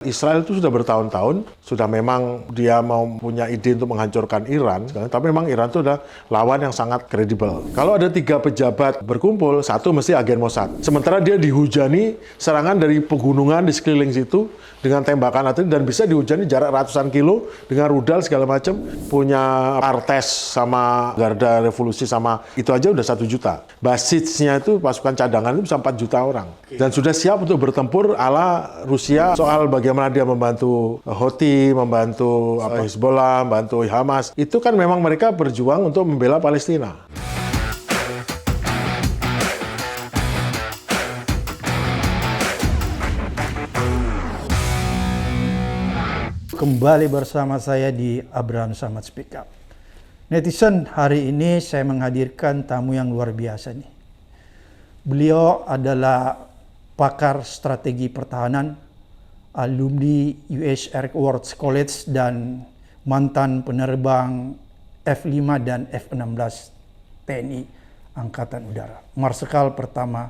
Israel itu sudah bertahun-tahun, sudah memang dia mau punya ide untuk menghancurkan Iran, tapi memang Iran itu adalah lawan yang sangat kredibel. Kalau ada 3 pejabat berkumpul, satu mesti agen Mossad. Sementara dia dihujani serangan dari pegunungan di sekeliling situ dengan tembakan artileri dan bisa dihujani jarak ratusan kilo dengan rudal segala macam. Punya Artes sama Garda Revolusi sama itu aja udah 1 juta. Basisnya itu pasukan cadangan itu bisa 4 juta orang. Dan sudah siap untuk bertempur ala Rusia soal bagaimana dia membantu Houthi, membantu Hezbollah, membantu Hamas. Itu kan memang mereka berjuang untuk membela Palestina. Kembali bersama saya di Abraham Samad Speak Up. Netizen, hari ini saya menghadirkan tamu yang luar biasa nih. Beliau adalah pakar strategi pertahanan, alumni US Air Force College dan mantan penerbang F-5 dan F-16 TNI Angkatan Udara. Marsikal pertama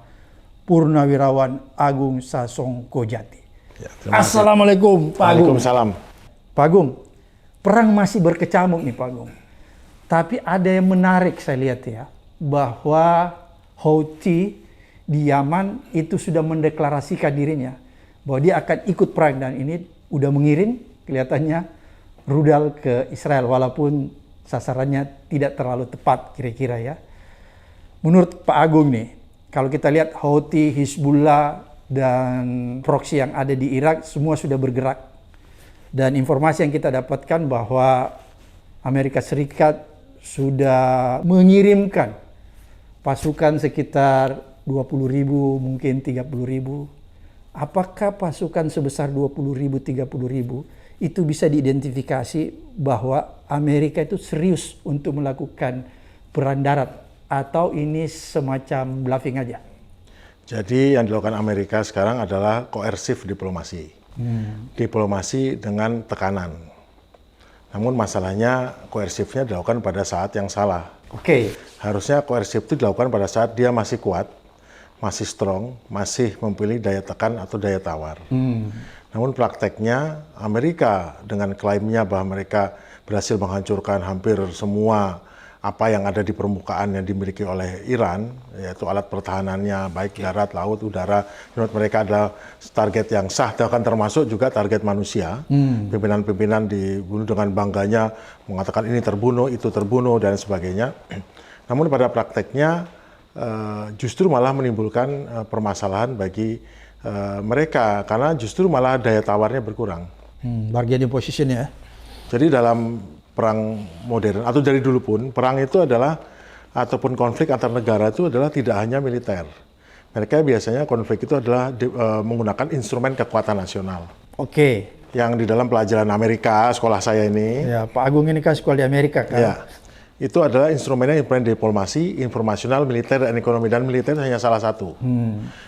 Purnawirawan Agung Sasongkojati. Ya, Assalamualaikum Pak Agung. Waalaikumsalam. Pak Agung, perang masih berkecamuk nih Pak Agung. Tapi ada yang menarik saya lihat ya, bahwa Houthi di Yaman itu sudah mendeklarasikan dirinya bahwa dia akan ikut perang, dan ini udah mengirim kelihatannya rudal ke Israel walaupun sasarannya tidak terlalu tepat kira-kira ya. Menurut Pak Agung nih, kalau kita lihat Houthi, Hizbullah dan proksi yang ada di Irak semua sudah bergerak. Dan informasi yang kita dapatkan bahwa Amerika Serikat sudah mengirimkan pasukan sekitar 20.000, mungkin 30.000. Apakah pasukan sebesar 20.000, 30.000 itu bisa diidentifikasi bahwa Amerika itu serius untuk melakukan perang darat, atau ini semacam bluffing aja? Jadi yang dilakukan Amerika sekarang adalah koersif diplomasi. Diplomasi dengan tekanan. Namun masalahnya koersifnya dilakukan pada saat yang salah. Oke. Harusnya koersif itu dilakukan pada saat dia masih kuat, masih strong, masih memiliki daya tekan atau daya tawar. Namun prakteknya Amerika dengan klaimnya bahwa mereka berhasil menghancurkan hampir semua apa yang ada di permukaan yang dimiliki oleh Iran, yaitu alat pertahanannya baik darat, laut, udara. Menurut mereka adalah target yang sah, bahkan termasuk juga target manusia. Pimpinan-pimpinan dibunuh dengan bangganya, mengatakan ini terbunuh, itu terbunuh, dan sebagainya. Namun pada prakteknya justru malah menimbulkan permasalahan bagi mereka, karena justru malah daya tawarnya berkurang. Bargaining position ya. Jadi dalam perang modern atau dari dulu pun, perang itu adalah ataupun konflik antar negara itu adalah tidak hanya militer. Mereka biasanya konflik itu adalah menggunakan instrumen kekuatan nasional. Oke. Yang di dalam pelajaran Amerika, sekolah saya ini. Ya, Pak Agung ini kan sekolah di Amerika kan. Ya, itu adalah instrumennya instrumen diplomasi, informasional, militer, dan ekonomi. Dan militer hanya salah satu.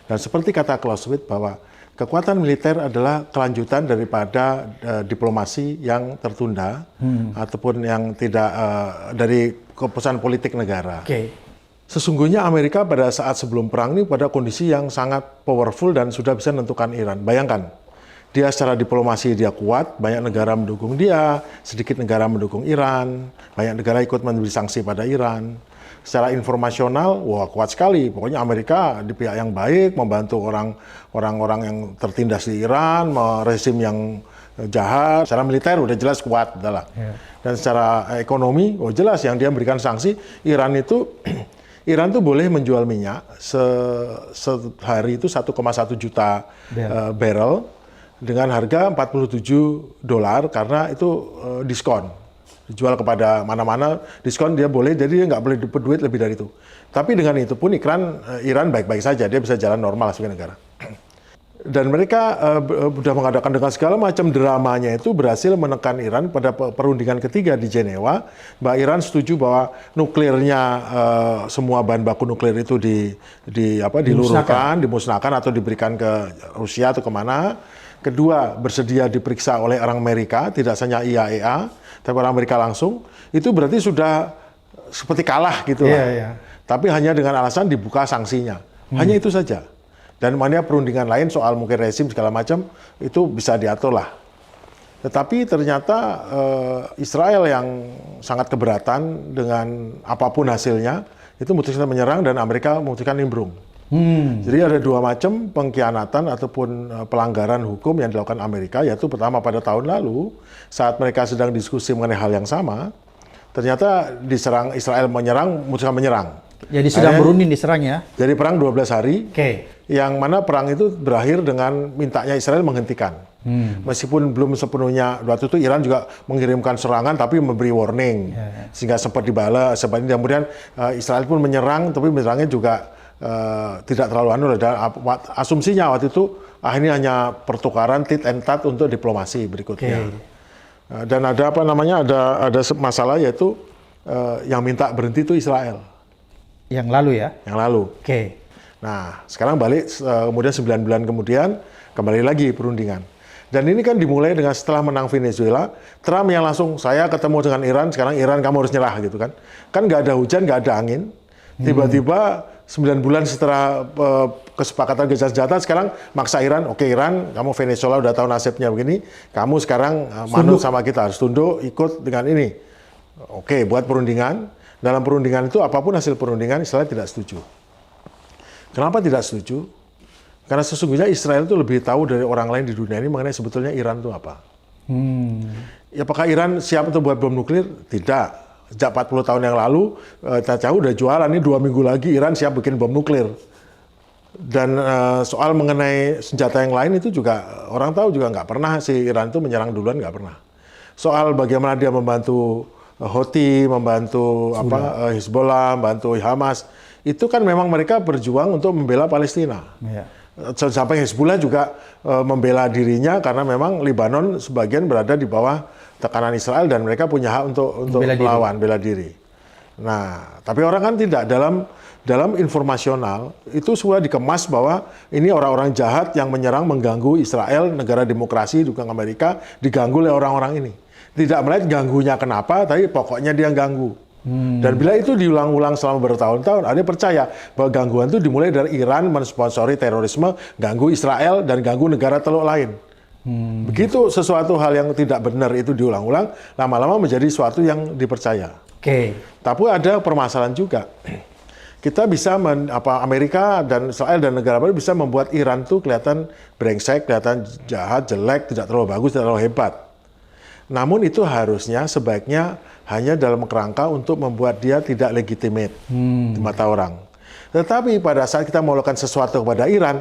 Dan seperti kata Clausewitz bahwa kekuatan militer adalah kelanjutan daripada diplomasi yang tertunda ataupun yang tidak dari keputusan politik negara. Sesungguhnya Amerika pada saat sebelum perang ini pada kondisi yang sangat powerful dan sudah bisa menentukan Iran. Bayangkan, dia secara diplomasi dia kuat, banyak negara mendukung dia, sedikit negara mendukung Iran, banyak negara ikut memberi sanksi pada Iran. Secara informasional, wah kuat sekali. Pokoknya Amerika di pihak yang baik, membantu orang-orang yang tertindas di Iran, rezim yang jahat. Secara militer udah jelas kuat, udahlah. Dan secara ekonomi, oh jelas yang dia memberikan sanksi. Iran itu boleh menjual minyak sehari itu 1,1 juta barrel dengan harga $47 karena itu diskon. Dijual kepada mana-mana, diskon dia boleh, jadi dia nggak boleh dapat duit lebih dari itu. Tapi dengan itu pun Iran baik-baik saja, dia bisa jalan normal sebagai negara. Dan mereka sudah mengadakan dengan segala macam dramanya itu berhasil menekan Iran pada perundingan ketiga di Jenewa, bahwa Iran setuju bahwa nuklirnya semua bahan baku nuklir itu diluruhkan, dimusnahkan atau diberikan ke Rusia atau kemana. Kedua, bersedia diperiksa oleh orang Amerika, tidak hanya IAEA, tapi orang Amerika langsung. Itu berarti sudah seperti kalah gitu lah. Tapi hanya dengan alasan dibuka sanksinya. Hanya itu saja. Dan mana perundingan lain soal mungkin rezim segala macam itu bisa diatur lah. Tetapi ternyata Israel yang sangat keberatan dengan apapun hasilnya, itu memutuskan menyerang dan Amerika memutuskan nimbrung. Jadi ada dua macam pengkhianatan ataupun pelanggaran hukum yang dilakukan Amerika, yaitu pertama pada tahun lalu, saat mereka sedang diskusi mengenai hal yang sama, ternyata diserang, Israel memutuskan menyerang. Jadi sedang berunding diserang ya? Jadi perang 12 hari, yang mana perang itu berakhir dengan mintanya Israel menghentikan. Meskipun belum sepenuhnya, waktu itu Iran juga mengirimkan serangan tapi memberi warning, sehingga sempat dibalas. Kemudian Israel pun menyerang, tapi menyerangnya juga tidak terlalu anu. Asumsinya waktu itu ini hanya pertukaran tit and tat untuk diplomasi berikutnya. Dan ada apa namanya, ada masalah yaitu yang minta berhenti itu Israel. Yang lalu ya? Yang lalu. Nah, sekarang balik, kemudian 9 bulan kemudian, kembali lagi perundingan. Dan ini kan dimulai dengan setelah menang Venezuela, Trump yang langsung, saya ketemu dengan Iran, sekarang Iran kamu harus nyerah gitu kan. Kan nggak ada hujan, nggak ada angin. Tiba-tiba 9 bulan setelah kesepakatan gencatan senjata, sekarang maksa Iran, oke Iran, kamu Venezuela udah tahu nasibnya begini, kamu sekarang manut sama kita, harus tunduk, ikut dengan ini. Oke, buat perundingan. Dalam perundingan itu, apapun hasil perundingan, Israel tidak setuju. Kenapa tidak setuju? Karena sesungguhnya Israel itu lebih tahu dari orang lain di dunia ini mengenai sebetulnya Iran itu apa. Apakah Iran siap untuk buat bom nuklir? Tidak. Sejak 40 tahun yang lalu, Netanyahu udah jualan, ini 2 minggu lagi Iran siap bikin bom nuklir. Dan soal mengenai senjata yang lain itu juga, orang tahu juga nggak pernah si Iran itu menyerang duluan, nggak pernah. Soal bagaimana dia membantu Houthi, membantu Hezbollah, membantu Hamas, itu kan memang mereka berjuang untuk membela Palestina. Sampai Hezbollah juga membela dirinya karena memang Lebanon sebagian berada di bawah tekanan Israel dan mereka punya hak untuk melawan, bela diri. Nah, tapi orang kan tidak, dalam informasional itu sudah dikemas bahwa ini orang-orang jahat yang menyerang, mengganggu Israel, negara demokrasi dukung Amerika, diganggu oleh orang-orang ini. Tidak melihat ganggunya kenapa, tapi pokoknya dia ganggu. Dan bila itu diulang-ulang selama bertahun-tahun, ada yang percaya bahwa gangguan itu dimulai dari Iran mensponsori terorisme, ganggu Israel, dan ganggu negara teluk lain. Begitu sesuatu hal yang tidak benar itu diulang-ulang, lama-lama menjadi sesuatu yang dipercaya. Tapi ada permasalahan juga. Kita bisa, Amerika dan Israel dan negara baru bisa membuat Iran tuh kelihatan brengsek, kelihatan jahat, jelek, tidak terlalu bagus, tidak terlalu hebat. Namun itu harusnya sebaiknya hanya dalam kerangka untuk membuat dia tidak legitimate di mata orang. Tetapi pada saat kita melakukan sesuatu kepada Iran,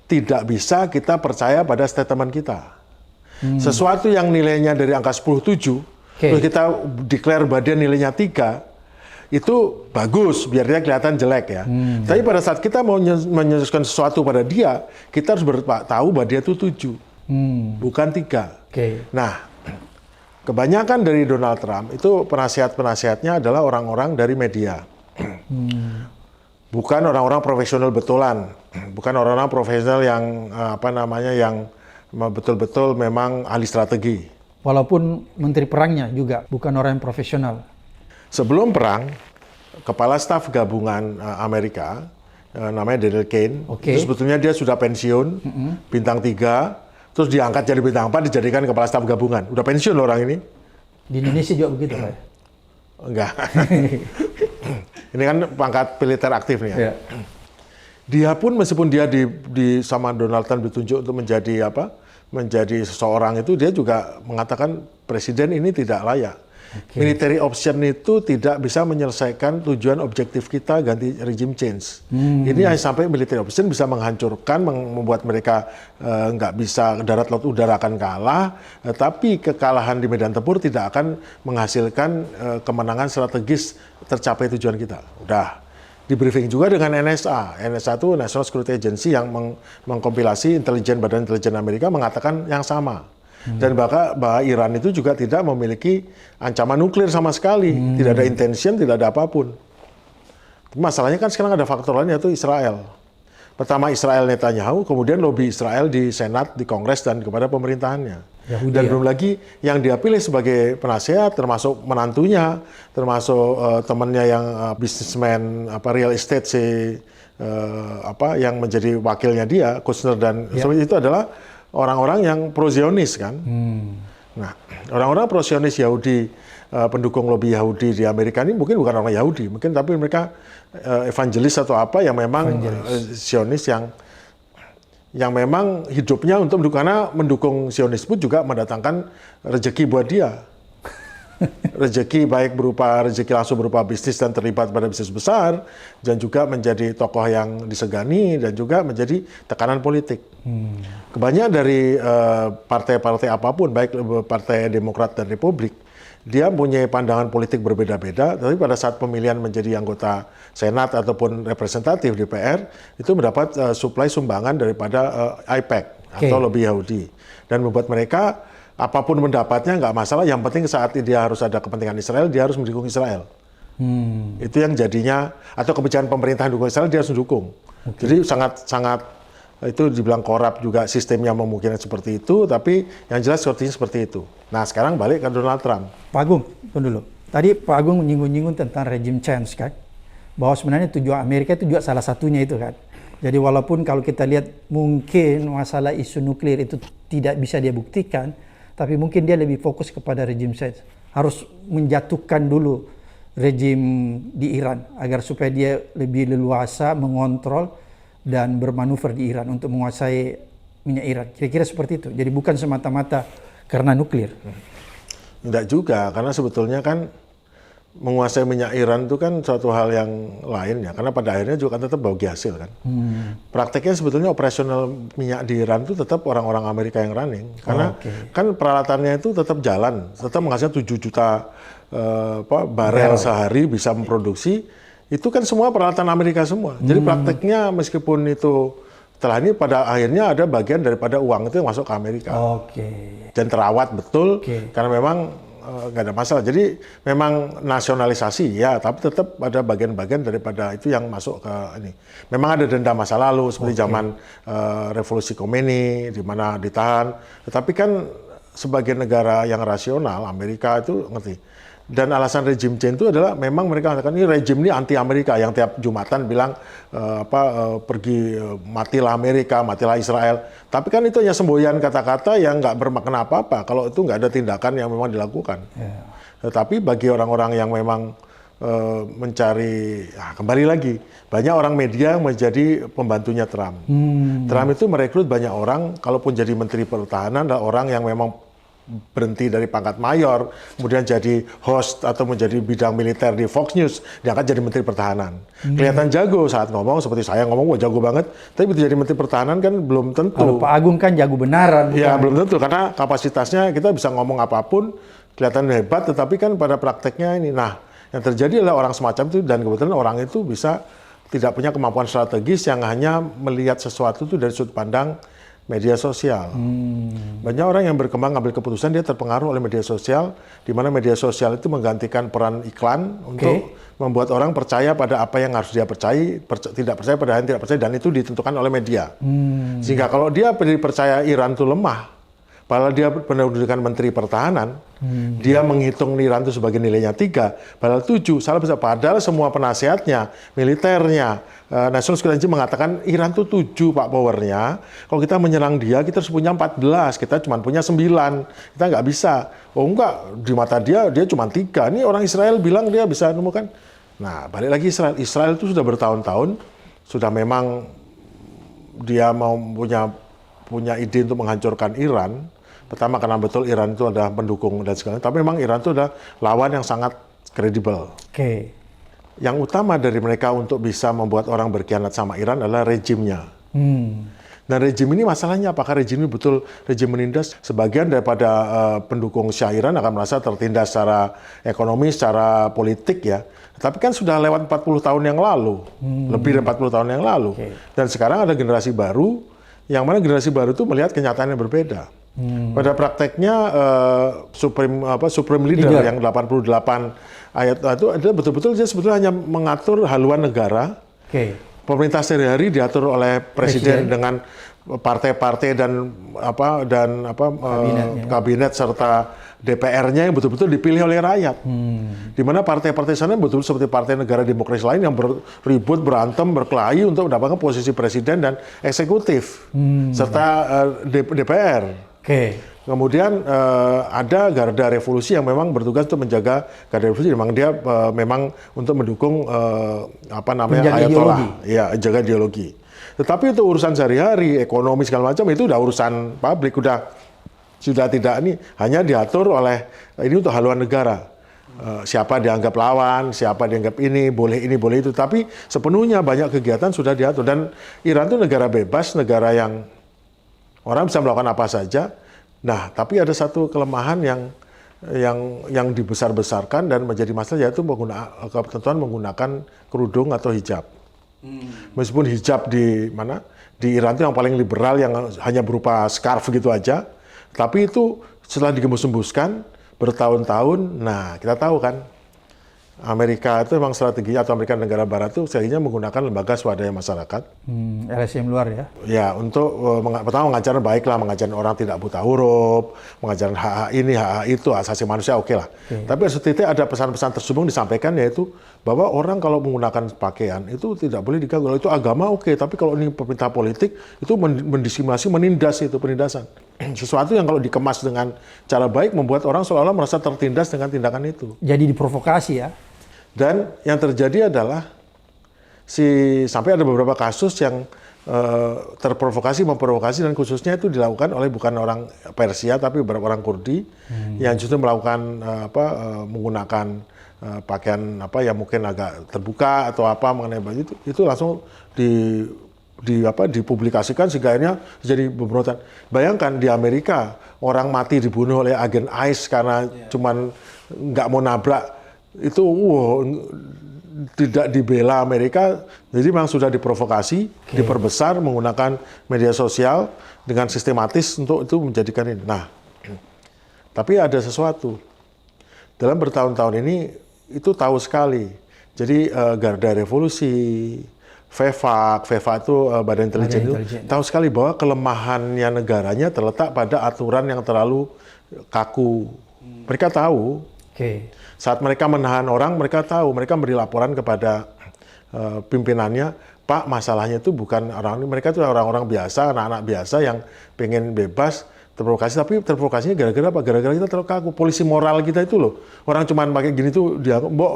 tidak bisa kita percaya pada statement kita. Sesuatu yang nilainya dari angka 10,7, terus kita declare bahwa dia nilainya 3, itu bagus, biar dia kelihatan jelek ya. Tapi pada saat kita mau menyusun sesuatu pada dia, kita harus tahu bahwa dia itu 7, bukan 3. Nah, kebanyakan dari Donald Trump itu penasihat-penasihatnya adalah orang-orang dari media. Bukan orang-orang profesional betulan. Bukan orang-orang profesional yang yang betul-betul memang ahli strategi. Walaupun menteri perangnya juga bukan orang yang profesional. Sebelum perang, kepala staf gabungan Amerika namanya Daniel Kane, itu sebetulnya dia sudah pensiun, bintang 3. Terus diangkat jadi bintang 4, dijadikan kepala staf gabungan. Udah pensiun loh orang ini. Di Indonesia juga begitu, Pak? Enggak. Ini kan pangkat militer aktif nih ya. Dia pun meskipun dia sama Donald Trump ditunjuk untuk menjadi seseorang itu, dia juga mengatakan presiden ini tidak layak. Military option itu tidak bisa menyelesaikan tujuan objektif kita ganti regime change. Ini hanya sampai military option bisa menghancurkan, membuat mereka nggak bisa darat laut udara akan kalah, tapi kekalahan di medan tempur tidak akan menghasilkan kemenangan strategis tercapai tujuan kita. Udah di briefing juga dengan NSA. NSA itu National Security Agency yang mengkompilasi badan intelijen Amerika mengatakan yang sama. Dan bahwa Iran itu juga tidak memiliki ancaman nuklir sama sekali. Tidak ada intention, tidak ada apapun. Masalahnya kan sekarang ada faktor lain yaitu Israel. Pertama Israel Netanyahu, kemudian lobby Israel di Senat, di Kongres, dan kepada pemerintahannya. Dan belum lagi yang dia pilih sebagai penasehat, termasuk menantunya, termasuk temannya yang bisnismen real estate si yang menjadi wakilnya dia, Kushner dan itu adalah orang-orang yang pro-Zionis kan. Nah, orang-orang pro-Zionis Yahudi, pendukung lobby Yahudi di Amerika ini mungkin bukan orang Yahudi, mungkin tapi mereka evangelis atau apa yang memang Zionis yang memang hidupnya untuk mendukung, karena mendukung Zionis pun juga mendatangkan rezeki buat dia. Rezeki baik berupa rezeki langsung berupa bisnis dan terlibat pada bisnis besar, dan juga menjadi tokoh yang disegani dan juga menjadi tekanan politik. Kebanyakan dari partai-partai apapun, baik partai Demokrat dan Republik, dia punya pandangan politik berbeda-beda, tapi pada saat pemilihan menjadi anggota Senat ataupun representatif DPR, itu mendapat suplai sumbangan daripada IPAC atau lobby Yahudi, dan membuat mereka apapun pendapatnya nggak masalah, yang penting saat dia harus ada kepentingan Israel, dia harus mendukung Israel. Itu yang jadinya, atau kebijakan pemerintah dukung Israel, dia harus mendukung. Jadi sangat itu dibilang korup juga, sistemnya memungkinkan seperti itu, tapi yang jelas sepertinya seperti itu. Nah sekarang balik ke Donald Trump. Pak Agung, tunggu dulu. Tadi Pak Agung menyinggung-nyinggung tentang regime change kan, bahwa sebenarnya tujuan Amerika itu juga salah satunya itu kan. Jadi walaupun kalau kita lihat mungkin masalah isu nuklir itu tidak bisa dia buktikan, tapi mungkin dia lebih fokus kepada regime change. Harus menjatuhkan dulu rejim di Iran agar supaya dia lebih leluasa mengontrol dan bermanuver di Iran untuk menguasai minyak Iran. Kira-kira seperti itu. Jadi bukan semata-mata karena nuklir. Enggak juga, karena sebetulnya kan menguasai minyak Iran itu kan suatu hal yang lain ya, karena pada akhirnya juga kan tetap bagi hasil kan. Prakteknya sebetulnya operasional minyak di Iran itu tetap orang-orang Amerika yang running, karena kan peralatannya itu tetap jalan, tetap menghasilkan 7 juta barel sehari bisa memproduksi, itu kan semua peralatan Amerika semua. Jadi prakteknya meskipun itu setelah ini pada akhirnya ada bagian daripada uang itu yang masuk ke Amerika. Dan terawat betul, karena memang nggak ada masalah. Jadi memang nasionalisasi ya, tapi tetap ada bagian-bagian daripada itu yang masuk ke ini. Memang ada denda masa lalu seperti zaman revolusi Khomeini di mana ditahan. Tetapi kan sebagai negara yang rasional, Amerika itu ngerti. Dan alasan regime change itu adalah memang mereka mengatakan ini rejim ini anti Amerika, yang tiap Jumatan bilang pergi matilah Amerika, matilah Israel. Tapi kan itu hanya semboyan kata-kata yang nggak bermakna apa-apa kalau itu nggak ada tindakan yang memang dilakukan. Tetapi bagi orang-orang yang memang mencari, kembali lagi, banyak orang media yang menjadi pembantunya Trump. Trump itu merekrut banyak orang, kalaupun jadi Menteri Pertahanan adalah orang yang memang berhenti dari pangkat mayor, kemudian jadi host atau menjadi bidang militer di Fox News, diangkat jadi Menteri Pertahanan. Kelihatan jago saat ngomong, seperti saya ngomong, wah jago banget, tapi begitu jadi Menteri Pertahanan kan belum tentu. Kalau Pak Agung kan jago benaran. Ya belum tentu, karena kapasitasnya kita bisa ngomong apapun, kelihatan hebat, tetapi kan pada prakteknya ini. Nah, yang terjadi adalah orang semacam itu, dan kebetulan orang itu bisa tidak punya kemampuan strategis yang hanya melihat sesuatu itu dari sudut pandang media sosial. Banyak orang yang berkembang ngambil keputusan, dia terpengaruh oleh media sosial, di mana media sosial itu menggantikan peran iklan untuk membuat orang percaya pada apa yang harus dia percaya, tidak percaya pada yang tidak percaya, dan itu ditentukan oleh media. Sehingga kalau dia percaya Iran itu lemah, padahal dia pendudukan Menteri Pertahanan, dia menghitung Iran itu sebagai nilainya 3, padahal 7, salah besar. Padahal semua penasihatnya, militernya, National Security mengatakan Iran itu 7 Pak powernya. Kalau kita menyerang dia, kita harus punya 14, kita cuma punya 9, kita nggak bisa. Oh enggak, di mata dia cuma 3. Ini orang Israel bilang dia bisa menemukan. Nah balik lagi Israel itu sudah bertahun-tahun, sudah memang dia mau punya ide untuk menghancurkan Iran. Pertama karena betul Iran itu adalah pendukung dan segala, tapi memang Iran itu adalah lawan yang sangat kredibel. Yang utama dari mereka untuk bisa membuat orang berkhianat sama Iran adalah rejimnya. Dan rejim ini masalahnya, apakah rejim ini betul rejim menindas? Sebagian daripada pendukung Syah Iran akan merasa tertindas secara ekonomi, secara politik ya. Tapi kan sudah lewat 40 tahun yang lalu, lebih dari 40 tahun yang lalu. Dan sekarang ada generasi baru, yang mana generasi baru itu melihat kenyataan yang berbeda. Pada prakteknya Supreme Leader yang 88 ayat itu adalah betul-betul dia sebetulnya hanya mengatur haluan negara. Pemerintah sehari-hari diatur oleh presiden dengan partai-partai dan kabinet serta DPR-nya yang betul-betul dipilih oleh rakyat. Di mana partai-partai sana betul seperti partai negara demokrasi lain yang beribut, berantem, berkelahi untuk mendapatkan posisi presiden dan eksekutif serta DPR. Kemudian ada Garda Revolusi yang memang bertugas untuk menjaga Garda Revolusi. Memang dia memang untuk mendukung Ayatollah, ya, jaga ideologi. Tetapi itu urusan sehari-hari, ekonomi segala macam itu udah urusan publik, sudah tidak ini hanya diatur oleh ini untuk haluan negara. Siapa dianggap lawan, siapa dianggap ini boleh itu. Tapi sepenuhnya banyak kegiatan sudah diatur dan Iran itu negara bebas, negara yang orang bisa melakukan apa saja. Nah, tapi ada satu kelemahan yang dibesar-besarkan dan menjadi masalah yaitu ketentuan menggunakan kerudung atau hijab. Meskipun hijab di Iran itu yang paling liberal yang hanya berupa scarf gitu aja, tapi itu setelah digembus-gembuskan bertahun-tahun, nah kita tahu kan Amerika itu memang strategi atau Amerika negara Barat itu seharusnya menggunakan lembaga swadaya masyarakat. LSM luar ya? Ya, untuk pertama mengajarkan baiklah, mengajarkan orang tidak buta huruf, mengajarkan hak ini, hak itu, asasi manusia oke lah. Tapi setitik ada pesan-pesan tersembunyi disampaikan yaitu bahwa orang kalau menggunakan pakaian itu tidak boleh diganggu. Kalau itu agama oke, tapi kalau ini pemerintah politik itu mendiskriminasi, menindas itu penindasan. Sesuatu yang kalau dikemas dengan cara baik membuat orang seolah-olah merasa tertindas dengan tindakan itu. Jadi diprovokasi ya? Dan yang terjadi adalah sampai ada beberapa kasus yang memprovokasi dan khususnya itu dilakukan oleh bukan orang Persia tapi beberapa orang Kurdi yang justru melakukan menggunakan pakaian yang mungkin agak terbuka atau mengenai baju itu langsung dipublikasikan sehingga akhirnya jadi pemberontakan. Bayangkan di Amerika orang mati dibunuh oleh agen ICE karena cuman nggak mau nabrak. Itu tidak dibela Amerika, jadi memang sudah diprovokasi, diperbesar menggunakan media sosial dengan sistematis untuk itu menjadikan ini. Nah, tapi ada sesuatu dalam bertahun-tahun ini itu tahu sekali. Jadi Garda Revolusi, VEVA itu Badan Intelijen itu tahu sekali bahwa kelemahannya negaranya terletak pada aturan yang terlalu kaku. Mereka tahu. Saat mereka menahan orang, mereka tahu, mereka beri laporan kepada pimpinannya, Pak, masalahnya itu bukan orang ini, mereka itu orang-orang biasa, anak-anak biasa yang pengen bebas, terprovokasi, tapi terprovokasinya gara-gara apa? Gara-gara kita terlalu kaku, polisi moral kita itu loh, orang cuman pakai gini tuh,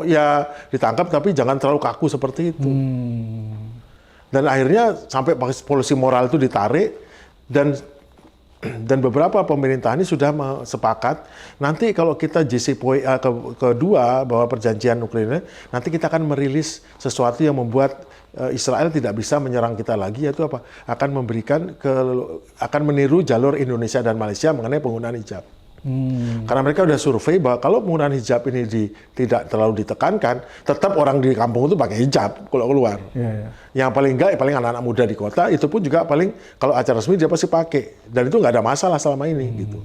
ya ditangkap, tapi jangan terlalu kaku seperti itu. Dan akhirnya sampai polisi moral itu ditarik, dan beberapa pemerintah ini sudah sepakat nanti kalau kita JCPOA kedua bahwa perjanjian nuklir nanti kita akan merilis sesuatu yang membuat Israel tidak bisa menyerang kita lagi, yaitu apa? Akan meniru jalur Indonesia dan Malaysia mengenai penggunaan hijab. Karena mereka udah survei bahwa kalau penggunaan hijab ini tidak terlalu ditekankan, tetap orang di kampung itu pakai hijab kalau keluar. Yang paling paling anak-anak muda di kota itu pun juga paling kalau acara resmi dia pasti pakai, dan itu nggak ada masalah selama ini gitu.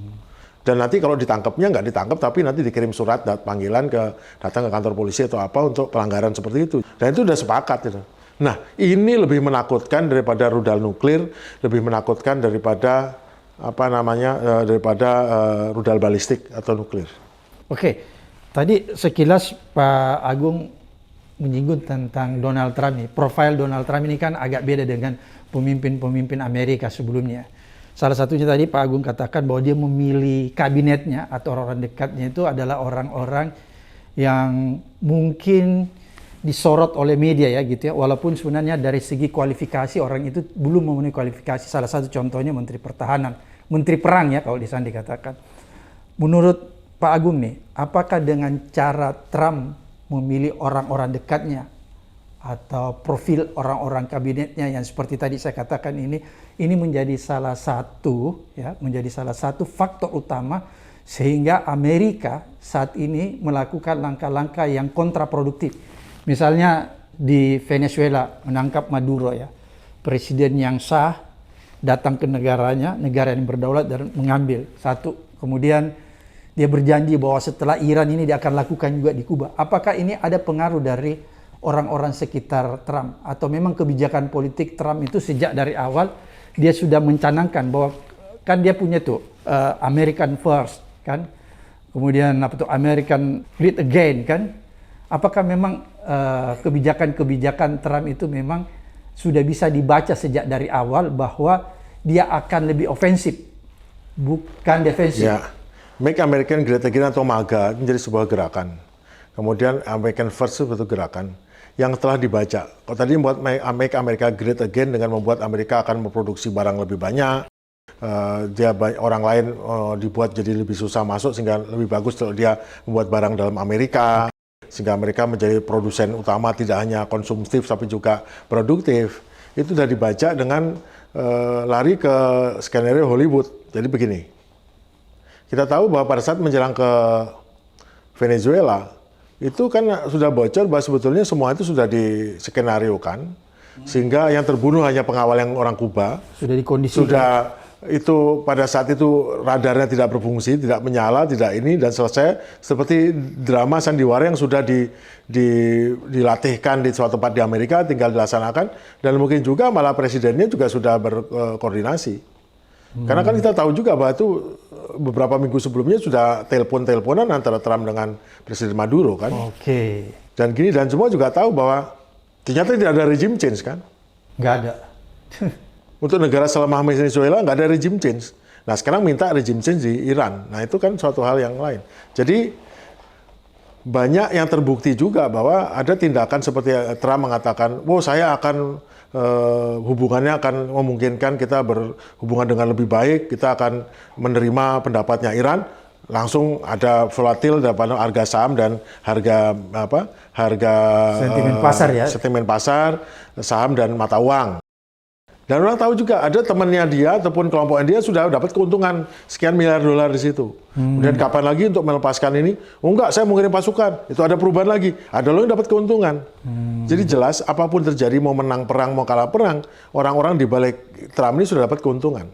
Dan nanti kalau ditangkapnya nggak ditangkap, tapi nanti dikirim surat panggilan datang ke kantor polisi atau apa untuk pelanggaran seperti itu. Dan itu udah sepakat itu. Nah, ini lebih menakutkan daripada rudal nuklir, lebih menakutkan daripada rudal balistik atau nuklir. Oke, tadi sekilas Pak Agung menyinggung tentang Donald Trump ini. Profil Donald Trump ini kan agak beda dengan pemimpin-pemimpin Amerika sebelumnya. Salah satunya tadi Pak Agung katakan bahwa dia memilih kabinetnya atau orang dekatnya itu adalah orang-orang yang mungkin disorot oleh media ya gitu ya, walaupun sebenarnya dari segi kualifikasi orang itu belum memenuhi kualifikasi. Salah satu contohnya Menteri Pertahanan, Menteri Perang ya kalau di sana dikatakan. Menurut Pak Agung nih, apakah dengan cara Trump memilih orang-orang dekatnya atau profil orang-orang kabinetnya yang seperti tadi saya katakan ini menjadi salah satu faktor utama sehingga Amerika saat ini melakukan langkah-langkah yang kontraproduktif. Misalnya di Venezuela menangkap Maduro ya, presiden yang sah datang ke negaranya, negara yang berdaulat dan mengambil satu. Kemudian dia berjanji bahwa setelah Iran ini dia akan lakukan juga di Kuba. Apakah ini ada pengaruh dari orang-orang sekitar Trump atau memang kebijakan politik Trump itu sejak dari awal dia sudah mencanangkan bahwa kan dia punya tuh American First kan, kemudian apa tuh American Great Again kan. Apakah memang kebijakan-kebijakan Trump itu memang sudah bisa dibaca sejak dari awal bahwa dia akan lebih ofensif, bukan defensif? Ya, Make American Great Again atau MAGA menjadi sebuah gerakan. Kemudian American First itu gerakan yang telah dibaca. Kalau tadi membuat Make America Great Again dengan membuat Amerika akan memproduksi barang lebih banyak, orang lain dibuat jadi lebih susah masuk sehingga lebih bagus kalau dia membuat barang dalam Amerika. Sehingga mereka menjadi produsen utama tidak hanya konsumtif tapi juga produktif. Itu sudah dibaca dengan lari ke skenario Hollywood. Jadi begini, kita tahu bahwa pada saat menjelang ke Venezuela, itu kan sudah bocor bahwa sebetulnya semua itu sudah diskenariokan, sehingga yang terbunuh hanya pengawal yang orang Kuba. Sudah dikondisikan. Sudah itu pada saat itu radarnya tidak berfungsi, tidak menyala, tidak ini, dan selesai seperti drama sandiwara yang sudah dilatihkan di suatu tempat di Amerika, tinggal dilaksanakan, dan mungkin juga malah presidennya juga sudah berkoordinasi. Karena kan kita tahu juga bahwa itu beberapa minggu sebelumnya sudah telepon-teleponan antara Trump dengan Presiden Maduro kan. Oke. Dan gini, dan semua juga tahu bahwa ternyata tidak ada regime change kan. Nggak ada. Untuk negara selama Venezuela nggak ada regime change. Nah sekarang minta regime change di Iran. Nah itu kan suatu hal yang lain. Jadi banyak yang terbukti juga bahwa ada tindakan seperti Trump mengatakan, "Wow, saya akan hubungannya akan memungkinkan kita berhubungan dengan lebih baik. Kita akan menerima pendapatnya Iran." Langsung ada volatil dalam harga saham dan harga Sentimen pasar ya. Sentimen pasar, saham dan mata uang. Dan orang tahu juga ada temannya dia ataupun kelompoknya dia sudah dapat keuntungan sekian miliar dolar di situ. Kemudian kapan lagi untuk melepaskan ini? Oh enggak, saya mengirim pasukan. Itu ada perubahan lagi. Ada loh yang dapat keuntungan. Jadi jelas apapun terjadi, mau menang perang, mau kalah perang, orang-orang di balik Trump ini sudah dapat keuntungan.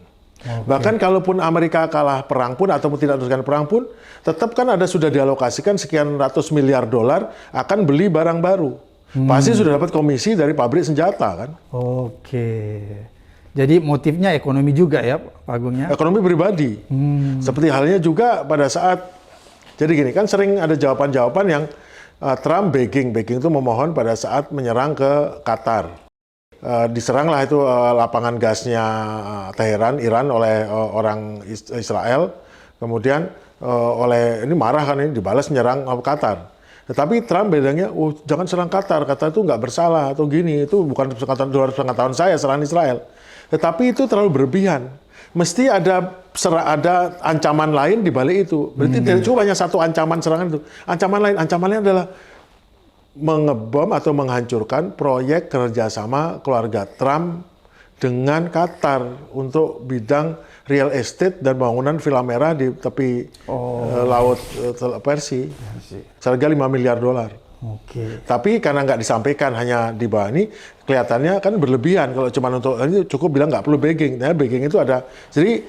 Bahkan kalaupun Amerika kalah perang pun ataupun tidak teruskan perang pun, tetap kan ada sudah dialokasikan sekian ratus miliar dolar akan beli barang baru. Pasti sudah dapat komisi dari pabrik senjata kan. Oke. Jadi motifnya ekonomi juga ya Pak Agung ya? Ekonomi pribadi. Seperti halnya juga pada saat, jadi gini kan sering ada jawaban-jawaban yang Trump begging itu memohon pada saat menyerang ke Qatar. Diseranglah itu lapangan gasnya Teheran, Iran oleh orang Israel. Kemudian oleh ini marah kan, ini dibalas menyerang Qatar. Tetapi Trump bedanya, oh jangan serang Qatar itu nggak bersalah atau gini, itu bukan pengetahuan saya serang Israel. Tetapi itu terlalu berlebihan. Mesti ada ancaman lain di balik itu. Berarti tidak cuma hanya satu ancaman serangan itu. Ancamannya adalah mengebom atau menghancurkan proyek kerjasama keluarga Trump dengan Qatar untuk bidang real estate dan bangunan Villa Merah di tepi laut Persia. Seharga 5 miliar dolar. Oke. Tapi karena nggak disampaikan hanya di bawah ini, kelihatannya kan berlebihan. Kalau cuma untuk ini cukup bilang nggak perlu begging. Nah, begging itu ada. Jadi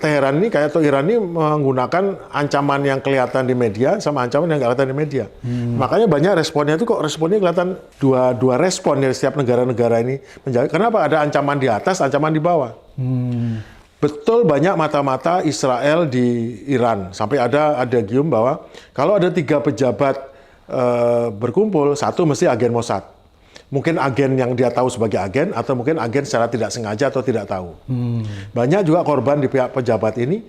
Teheran ini atau Iran ini menggunakan ancaman yang kelihatan di media sama ancaman yang nggak kelihatan di media. Makanya banyak responnya itu kok responnya kelihatan dua respon dari setiap negara-negara ini. Kenapa ada ancaman di atas, ancaman di bawah? Betul banyak mata-mata Israel di Iran. Sampai ada gium bahwa kalau ada 3 pejabat berkumpul, satu mesti agen Mossad. Mungkin agen yang dia tahu sebagai agen, atau mungkin agen secara tidak sengaja atau tidak tahu. Banyak juga korban di pihak pejabat ini.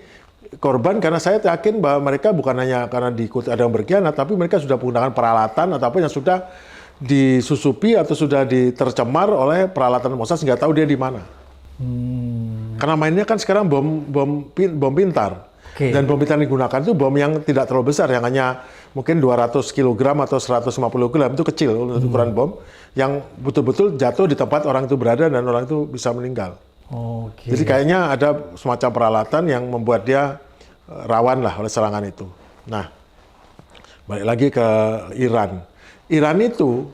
Korban karena saya yakin bahwa mereka bukan hanya karena diikuti ada yang berkhianat, tapi mereka sudah menggunakan peralatan ataupun yang sudah disusupi atau sudah tercemar oleh peralatan Mossad sehingga tahu dia di mana. Karena mainnya kan sekarang bom pintar. Okay. Dan bom pintar yang digunakan itu bom yang tidak terlalu besar, yang hanya mungkin 200 kg atau 150 gram, itu kecil untuk ukuran bom, yang betul-betul jatuh di tempat orang itu berada dan orang itu bisa meninggal. Okay. Jadi kayaknya ada semacam peralatan yang membuat dia rawan lah oleh serangan itu. Nah, balik lagi ke Iran. Iran itu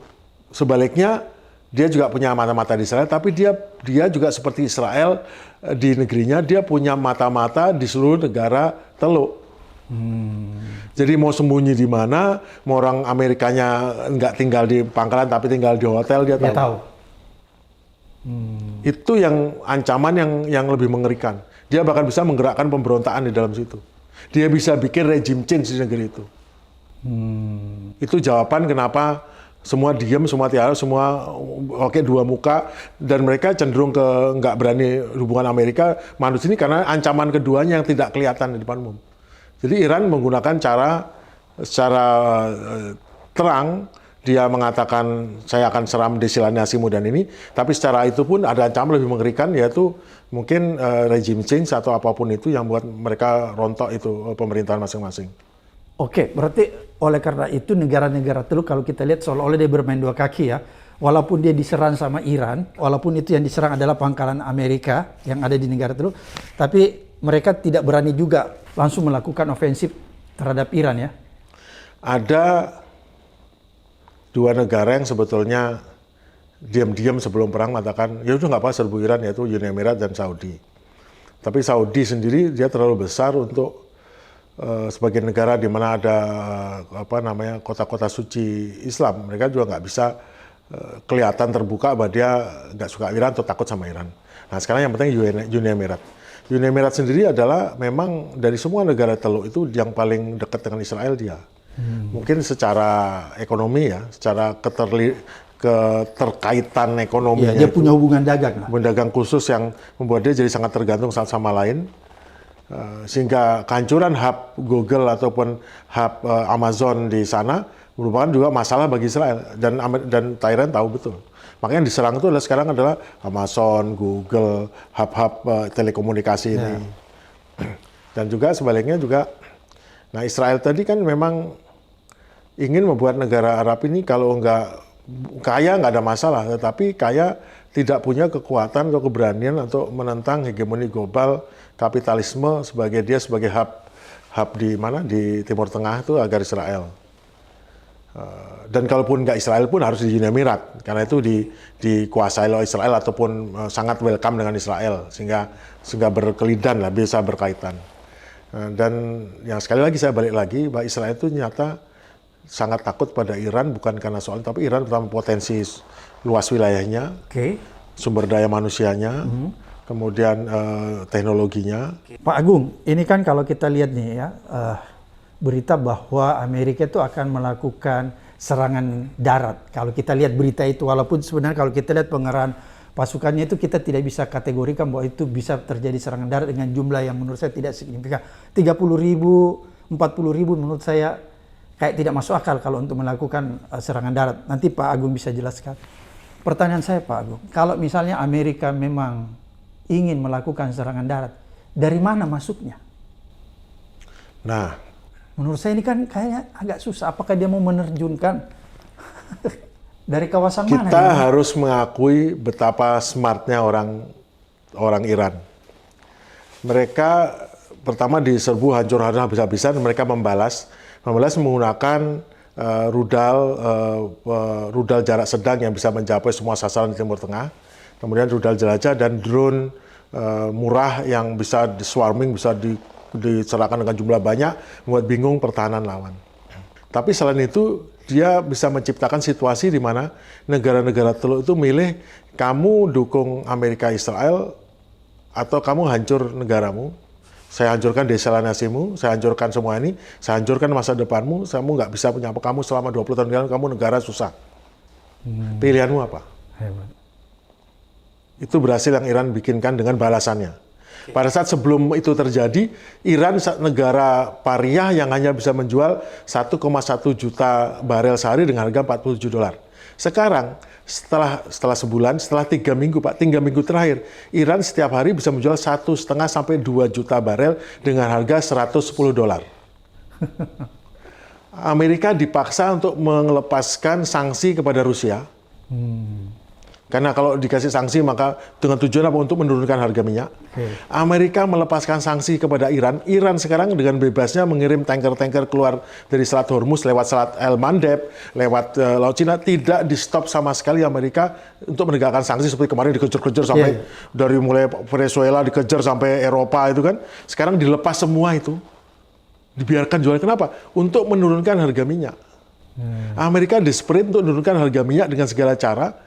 sebaliknya dia juga punya mata-mata di Israel, tapi dia juga seperti Israel di negerinya, dia punya mata-mata di seluruh negara Teluk. Jadi mau sembunyi di mana, mau orang Amerikanya nggak tinggal di pangkalan tapi tinggal di hotel, dia tahu. Itu yang ancaman yang lebih mengerikan. Dia bahkan bisa menggerakkan pemberontakan di dalam situ. Dia bisa bikin regime change di negeri itu. Itu jawaban kenapa semua diam, semua tiara, semua oke dua muka, dan mereka cenderung ke nggak berani hubungan Amerika manus ini karena ancaman keduanya yang tidak kelihatan di depan umum. Jadi Iran menggunakan secara terang, dia mengatakan saya akan seram desilanasimu dan ini, tapi secara itu pun ada ancaman lebih mengerikan, yaitu mungkin regime change atau apapun itu yang buat mereka rontok itu pemerintahan masing-masing. Oke, berarti oleh karena itu negara-negara Teluk kalau kita lihat seolah-olah dia bermain dua kaki ya. Walaupun dia diserang sama Iran, walaupun itu yang diserang adalah pangkalan Amerika yang ada di negara Teluk, tapi mereka tidak berani juga langsung melakukan ofensif terhadap Iran ya. Ada dua negara yang sebetulnya diam-diam sebelum perang mengatakan ya udah nggak apa serbu Iran, yaitu Uni Emirat dan Saudi. Tapi Saudi sendiri dia terlalu besar untuk sebagai negara di mana ada kota-kota suci Islam. Mereka juga nggak bisa kelihatan terbuka bahwa dia nggak suka Iran atau takut sama Iran. Nah sekarang yang penting Uni Emirat. Uni Emirat sendiri adalah memang dari semua negara Teluk itu yang paling dekat dengan Israel dia. Mungkin secara ekonomi ya, secara keterkaitan ekonominya. Ya, dia punya hubungan dagang lah. Hubungan dagang khusus yang membuat dia jadi sangat tergantung satu sama lain. Sehingga kehancuran hub Google ataupun hub Amazon di sana merupakan juga masalah bagi Israel, dan Thailand tahu betul. Makanya yang diserang itu sekarang adalah Amazon, Google, hub-hub telekomunikasi ini. Dan juga sebaliknya juga, nah Israel tadi kan memang ingin membuat negara Arab ini kalau nggak kaya nggak ada masalah, tetapi kaya tidak punya kekuatan atau keberanian untuk menentang hegemoni global kapitalisme sebagai hub di Timur Tengah itu agar Israel. Dan kalaupun nggak Israel pun harus di Uni Emirat, karena itu dikuasai oleh Israel ataupun sangat welcome dengan Israel, sehingga berkelidan lah, bisa berkaitan. Dan yang sekali lagi saya balik lagi bahwa Israel itu nyata sangat takut pada Iran, bukan karena soal, tapi Iran pertama potensi luas wilayahnya, sumber daya manusianya, kemudian teknologinya. Pak Agung, ini kan kalau kita lihat nih ya, berita bahwa Amerika itu akan melakukan serangan darat. Kalau kita lihat berita itu, walaupun sebenarnya kalau kita lihat pengerahan pasukannya itu kita tidak bisa kategorikan bahwa itu bisa terjadi serangan darat dengan jumlah yang menurut saya tidak signifikan. 30.000, 40.000 menurut saya kayak tidak masuk akal kalau untuk melakukan serangan darat. Nanti Pak Agung bisa jelaskan. Pertanyaan saya Pak Agung, kalau misalnya Amerika memang ingin melakukan serangan darat, dari mana masuknya? Nah, menurut saya ini kan kayaknya agak susah. Apakah dia mau menerjunkan dari kawasan mana? Kita harus mengakui betapa smartnya orang Iran. Mereka pertama diserbu hancur-hancur habis-habisan, mereka membalas menggunakan rudal jarak sedang yang bisa mencapai semua sasaran di Timur Tengah. Kemudian rudal jelajah dan drone murah yang bisa swarming, bisa diserahkan dengan jumlah banyak, membuat bingung pertahanan lawan. Tapi selain itu, dia bisa menciptakan situasi di mana negara-negara Teluk itu milih, kamu dukung Amerika Israel, atau kamu hancur negaramu. Saya hancurkan desilanasimu, saya hancurkan semua ini, saya hancurkan masa depanmu, kamu nggak bisa punya apa, kamu selama 20 tahun kemudian kamu negara susah. Pilihanmu apa? Hebat. Itu berhasil yang Iran bikinkan dengan balasannya. Pada saat sebelum itu terjadi, Iran negara pariah yang hanya bisa menjual 1,1 juta barel sehari dengan harga $47. Sekarang, setelah sebulan, setelah 3 minggu, Pak, 3 minggu terakhir, Iran setiap hari bisa menjual 1,5 sampai 2 juta barel dengan harga $110. Amerika dipaksa untuk melepaskan sanksi kepada Rusia. Karena kalau dikasih sanksi maka dengan tujuan apa? Untuk menurunkan harga minyak. Amerika melepaskan sanksi kepada Iran. Iran sekarang dengan bebasnya mengirim tanker-tanker keluar dari Selat Hormuz lewat Selat El Mandeb, lewat Laut Cina. Tidak di stop sama sekali Amerika untuk menegakkan sanksi seperti kemarin dikejar-kejar sampai dari mulai Venezuela dikejar sampai Eropa itu kan. Sekarang dilepas semua itu. Dibiarkan jual. Kenapa? Untuk menurunkan harga minyak. Amerika desperate untuk menurunkan harga minyak dengan segala cara.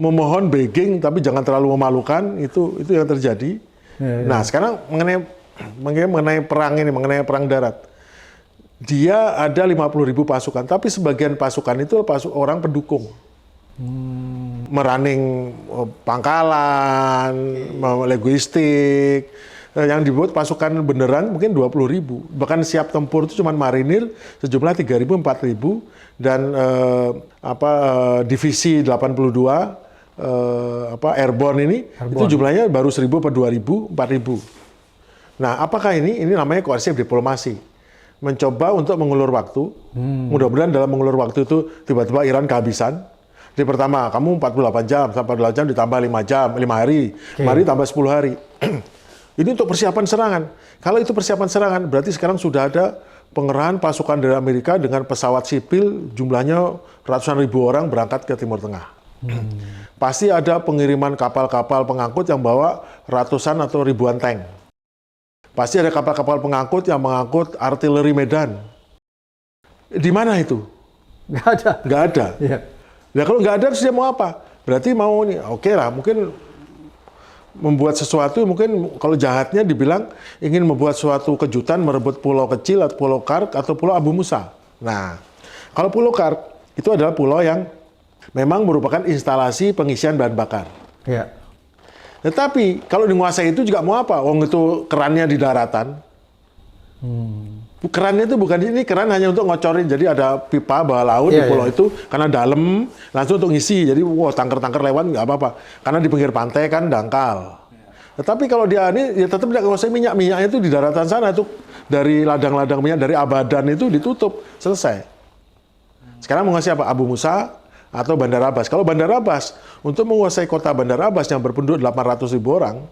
memohon begging tapi jangan terlalu memalukan, itu yang terjadi. Nah, sekarang mengenai perang ini, mengenai perang darat. Dia ada 50.000 pasukan, tapi sebagian pasukan itu orang pendukung. Merunning pangkalan, logistik. Yang dibuat pasukan beneran mungkin 20.000. Bahkan siap tempur itu cuma marinir sejumlah 3.000, 4.000 dan divisi 82 airborne ini itu jumlahnya baru 1.000 per 2.000, 4.000. Nah, apakah ini namanya koersif diplomasi? Mencoba untuk mengulur waktu. Mudah-mudahan dalam mengulur waktu itu tiba-tiba Iran kehabisan. Di pertama, kamu 48 jam, sampai 48 jam ditambah 5 jam, 5 hari. 5 hari tambah 10 hari. Ini untuk persiapan serangan. Kalau itu persiapan serangan, berarti sekarang sudah ada pengerahan pasukan dari Amerika dengan pesawat sipil, jumlahnya ratusan ribu orang berangkat ke Timur Tengah. Pasti ada pengiriman kapal-kapal pengangkut yang bawa ratusan atau ribuan tank. Pasti ada kapal-kapal pengangkut yang mengangkut artileri Medan. Di mana itu? Nggak ada. Nggak ada. Ya. Nah, kalau nggak ada, terus dia mau apa? Berarti mau nih, oke lah, mungkin membuat sesuatu, mungkin kalau jahatnya dibilang ingin membuat suatu kejutan, merebut pulau kecil atau pulau Kark atau pulau Abu Musa. Nah, kalau pulau Kark itu adalah pulau yang memang merupakan instalasi pengisian bahan bakar. Ya. Tetapi kalau menguasai itu juga mau apa? Wong itu kerannya di daratan. Kerannya itu bukan ini, keran hanya untuk ngocorin. Jadi ada pipa bawah laut di pulau itu karena dalam, langsung untuk ngisi. Jadi tangker-tangker lewat nggak apa-apa. Karena di pinggir pantai kan dangkal. Tetapi kalau dia ini ya tetap tidak menguasai minyak. Minyaknya itu di daratan sana itu dari ladang-ladang minyak dari Abadan itu ditutup, selesai. Sekarang menguasai apa? Abu Musa atau Bandar Abbas. Kalau Bandar Abbas, untuk menguasai kota Bandar Abbas yang berpenduduk 800.000 orang,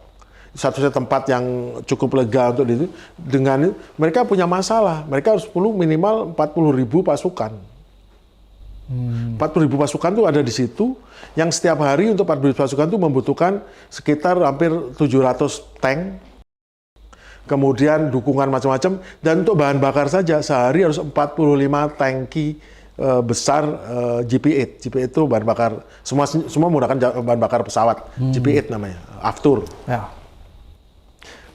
satu-satunya tempat yang cukup lega untuk itu, dengan mereka punya masalah. Mereka harus minimal 40.000 pasukan. 40.000 pasukan itu ada di situ, yang setiap hari untuk 40.000 pasukan itu membutuhkan sekitar hampir 700 tank, kemudian dukungan macam-macam, dan untuk bahan bakar saja sehari harus 45 tangki besar GP8. GP8 itu bahan bakar, semua menggunakan bahan bakar pesawat. GP8 namanya, Aftur. Ya.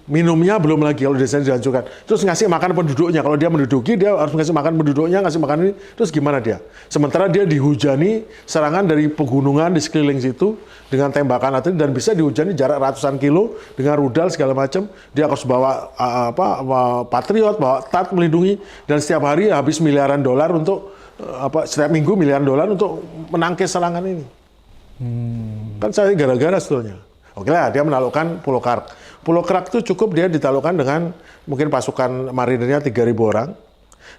Minumnya belum lagi kalau desanya dihancurkan. Terus ngasih makan penduduknya. Kalau dia menduduki, dia harus ngasih makan penduduknya, ngasih makan ini. Terus gimana dia? Sementara dia dihujani serangan dari pegunungan di sekeliling situ dengan tembakan artileri dan bisa dihujani jarak ratusan kilo dengan rudal segala macam. Dia harus bawa Patriot, bawa TAT melindungi, dan setiap hari habis miliaran dolar untuk setiap minggu miliaran dolar untuk menangkis serangan ini. Kan saya gara-gara sebetulnya. Oke lah, dia menaklukkan Pulau Kark. Pulau Kark itu cukup dia ditaklukkan dengan mungkin pasukan marinirnya 3.000 orang.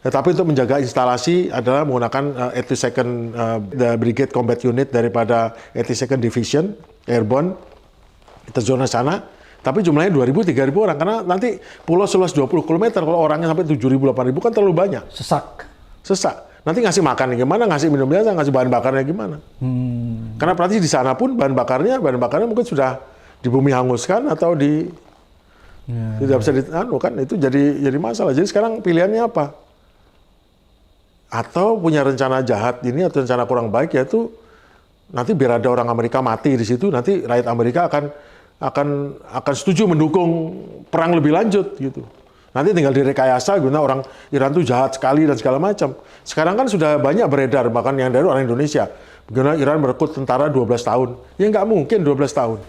Tetapi untuk menjaga instalasi adalah menggunakan 82nd Brigade Combat Unit daripada 82nd Division Airborne. Kita zona sana. Tapi jumlahnya 2.000, 3.000 orang. Karena nanti pulau seluas 20 km, kalau orangnya sampai 7.000, 8.000 kan terlalu banyak. Sesak. Nanti ngasih makan gimana, ngasih minum biasa, ngasih bahan bakarnya gimana. Karena praktis di sana pun bahan bakarnya mungkin sudah di bumi hanguskan atau tidak bisa kan itu jadi masalah. Jadi sekarang pilihannya apa? Atau punya rencana jahat ini atau rencana kurang baik, yaitu nanti biar ada orang Amerika mati di situ, nanti rakyat Amerika akan setuju mendukung perang lebih lanjut gitu. Nanti tinggal direkayasa, guna orang Iran itu jahat sekali dan segala macam. Sekarang kan sudah banyak beredar, bahkan yang dari orang Indonesia. Bagaimana Iran merekrut tentara 12 tahun. Ya nggak mungkin 12 tahun.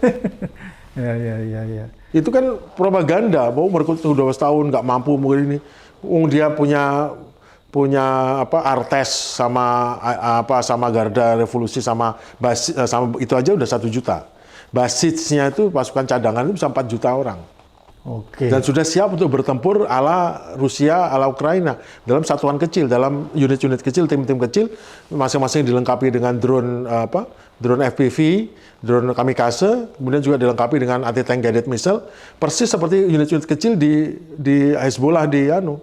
Ya. Itu kan propaganda, mau merekrut 12 tahun, nggak mampu mungkin ini. Dia punya Artes sama Garda Revolusi sama itu aja udah 1 juta. Basisnya itu pasukan cadangan itu bisa 4 juta orang. Oke. Dan sudah siap untuk bertempur ala Rusia, ala Ukraina dalam satuan kecil, dalam unit-unit kecil, tim-tim kecil, masing-masing dilengkapi dengan drone FPV, drone kamikaze, kemudian juga dilengkapi dengan anti-tank guided missile, persis seperti unit-unit kecil di Hezbollah di Lebanon.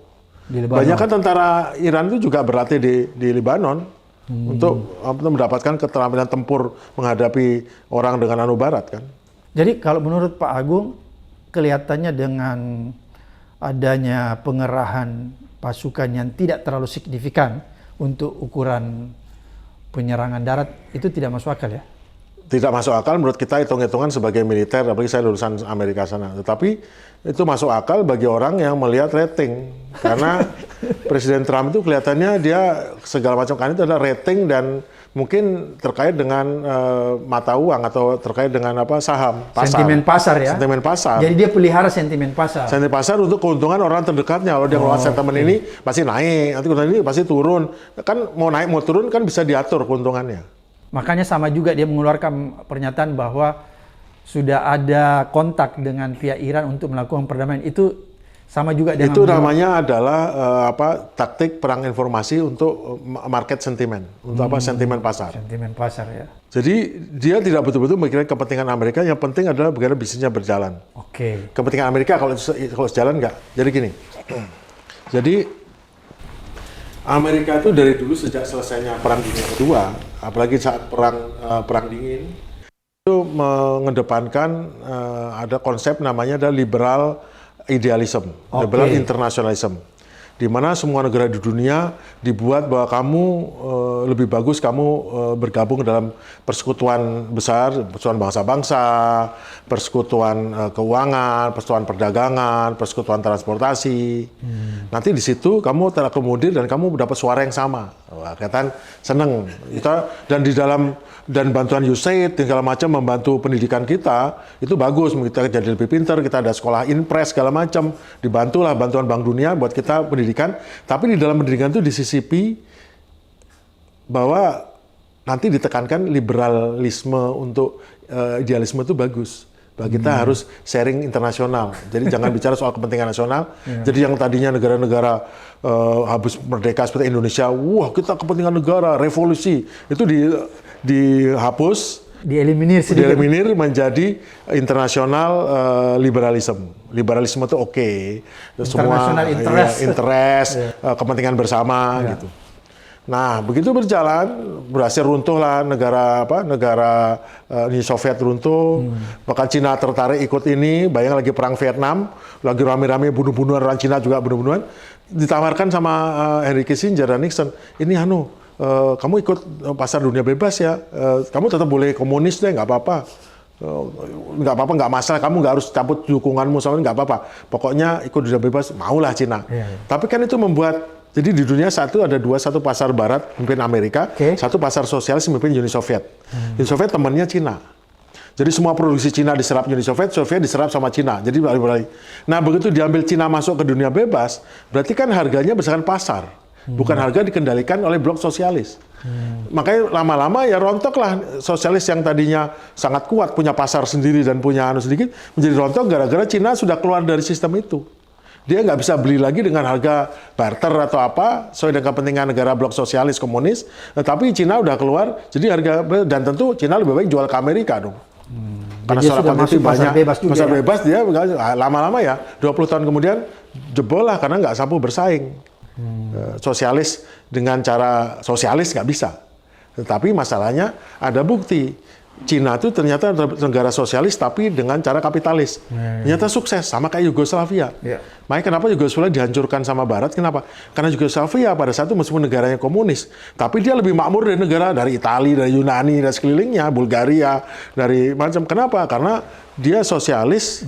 Banyak kan tentara Iran itu juga berlatih di Lebanon untuk mendapatkan keterampilan tempur menghadapi orang dengan barat kan. Jadi kalau menurut Pak Agung, kelihatannya dengan adanya pengerahan pasukan yang tidak terlalu signifikan untuk ukuran penyerangan darat itu tidak masuk akal ya? tidak masuk akal menurut kita hitung-hitungan sebagai militer, apalagi saya lulusan Amerika sana. Tetapi itu masuk akal bagi orang yang melihat rating. Karena Presiden Trump itu kelihatannya dia segala macam kan itu adalah rating dan mungkin terkait dengan mata uang atau terkait dengan apa saham, pasar. Sentimen pasar ya. Sentimen pasar. Jadi dia pelihara sentimen pasar. Sentimen pasar untuk keuntungan orang terdekatnya. Kalau dia ngelola sentimen ini pasti naik, nanti keuntungan ini pasti turun. Kan mau naik mau turun kan bisa diatur keuntungannya. Makanya sama juga dia mengeluarkan pernyataan bahwa sudah ada kontak dengan pihak Iran untuk melakukan perdamaian. Itu sama juga dengan itu namanya adalah taktik perang informasi untuk market sentimen, untuk apa sentimen pasar. Sentimen pasar ya. Jadi dia tidak betul-betul memikirkan kepentingan Amerika. Yang penting adalah bagaimana bisnisnya berjalan. Oke. Kepentingan Amerika kalau sejalan nggak. Jadi gini. Jadi Amerika itu dari dulu sejak selesainya Perang Dunia Kedua, apalagi saat perang dingin, itu mengedepankan ada konsep namanya adalah liberal idealism, liberal internationalism, di mana semua negara di dunia dibuat bahwa kamu lebih bagus kamu bergabung dalam persekutuan besar, persekutuan bangsa-bangsa, persekutuan keuangan, persekutuan perdagangan, persekutuan transportasi. Nanti di situ kamu terakomodir dan kamu dapat suara yang sama. Wah, kelihatan seneng kita dan di dalam dan bantuan USAID segala macam membantu pendidikan kita itu bagus, kita jadi lebih pintar, kita ada sekolah Inpres segala macam, dibantulah bantuan Bank Dunia buat kita pendidikan. Tapi di dalam pendidikan itu disisipi bahwa nanti ditekankan liberalisme untuk idealisme itu bagus. Bahwa kita harus sharing internasional. Jadi jangan bicara soal kepentingan nasional. Jadi yang tadinya negara-negara habis merdeka seperti Indonesia, wah kita kepentingan negara, revolusi, itu dihapus, dieliminir menjadi internasional liberalisme. Liberalisme itu oke. Semua interest, kepentingan bersama gitu. Nah, begitu berjalan, berhasil runtuhlah negara Uni Soviet runtuh, bahkan Cina tertarik ikut ini, bayang lagi perang Vietnam, lagi rame-rame bunuh-bunuhan, orang Cina juga bunuh-bunuhan, ditawarkan sama Henry Kissinger dan Nixon, ini kamu ikut pasar dunia bebas ya, kamu tetap boleh komunis deh, nggak apa-apa. Nggak apa-apa, nggak masalah, kamu nggak harus cabut dukunganmu sama nggak apa-apa. Pokoknya ikut dunia bebas, maulah Cina. Tapi kan itu membuat, jadi di dunia satu ada satu pasar barat memimpin Amerika, satu pasar sosialis memimpin Uni Soviet. Uni Soviet temannya Cina. Jadi semua produksi Cina diserap Uni Soviet, Soviet diserap sama Cina. Jadi balik-balik. Nah begitu diambil Cina masuk ke dunia bebas, berarti kan harganya berdasarkan pasar. Bukan harga dikendalikan oleh blok sosialis. Makanya lama-lama ya rontoklah sosialis yang tadinya sangat kuat, punya pasar sendiri dan punya sedikit, menjadi rontok gara-gara Cina sudah keluar dari sistem itu. Dia nggak bisa beli lagi dengan harga barter atau apa, sesuai dengan kepentingan negara blok sosialis komunis. Tapi Cina udah keluar, jadi harga, dan tentu Cina lebih baik jual ke Amerika dong. Karena sudah masuk pasar bebas juga. Pasar bebas dia lama-lama ya, 20 tahun kemudian jebol lah karena nggak mampu bersaing. Sosialis dengan cara sosialis nggak bisa. Tetapi masalahnya ada bukti. Cina itu ternyata negara sosialis tapi dengan cara kapitalis. Ternyata sukses, sama kayak Yugoslavia. Makanya kenapa Yugoslavia dihancurkan sama Barat? Kenapa? Karena Yugoslavia pada saat itu meskipun negaranya komunis, tapi dia lebih makmur dari negara dari Italia, dari Yunani, dan sekelilingnya, Bulgaria, dari macam. Kenapa? Karena dia sosialis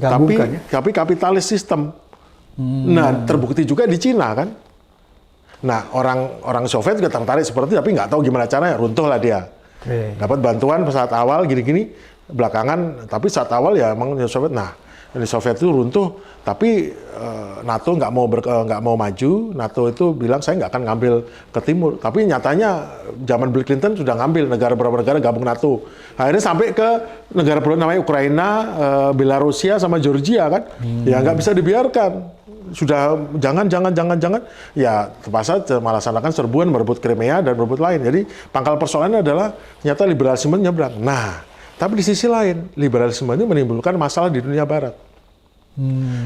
tapi kapitalis sistem. Nah, terbukti juga di Cina kan. Nah, orang Soviet juga tertarik seperti itu, tapi nggak tahu gimana caranya, runtuhlah dia. Dapat bantuan saat awal gini-gini, belakangan, tapi saat awal ya emang Uni Soviet. Nah, Uni Soviet itu runtuh, tapi NATO nggak mau maju. NATO itu bilang saya nggak akan ngambil ke timur. Tapi nyatanya zaman Bill Clinton sudah ngambil beberapa negara gabung NATO. Akhirnya sampai ke negara namanya Ukraina, Belarusia sama Georgia kan, ya nggak bisa dibiarkan. Sudah jangan ya terpaksa melaksanakan serbuan merebut Crimea dan merebut lain. Jadi pangkal persoalannya adalah ternyata liberalisme nyebrang. Nah, tapi di sisi lain liberalisme ini menimbulkan masalah di dunia barat.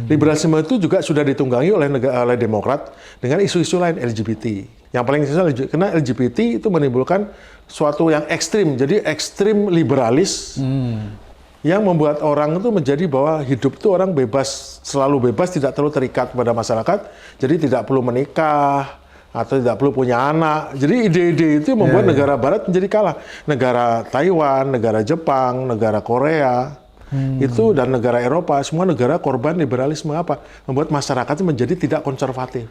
Liberalisme itu juga sudah ditunggangi oleh Demokrat dengan isu-isu lain LGBT. Yang paling karena LGBT itu menimbulkan suatu yang ekstrim. Jadi ekstrim liberalis. Yang membuat orang itu menjadi bahwa hidup itu orang bebas, selalu bebas, tidak terlalu terikat pada masyarakat, jadi tidak perlu menikah, atau tidak perlu punya anak. Jadi ide-ide itu membuat negara Barat menjadi kalah. Negara Taiwan, negara Jepang, negara Korea, itu dan negara Eropa, semua negara korban liberalisme apa? Membuat masyarakatnya menjadi tidak konservatif.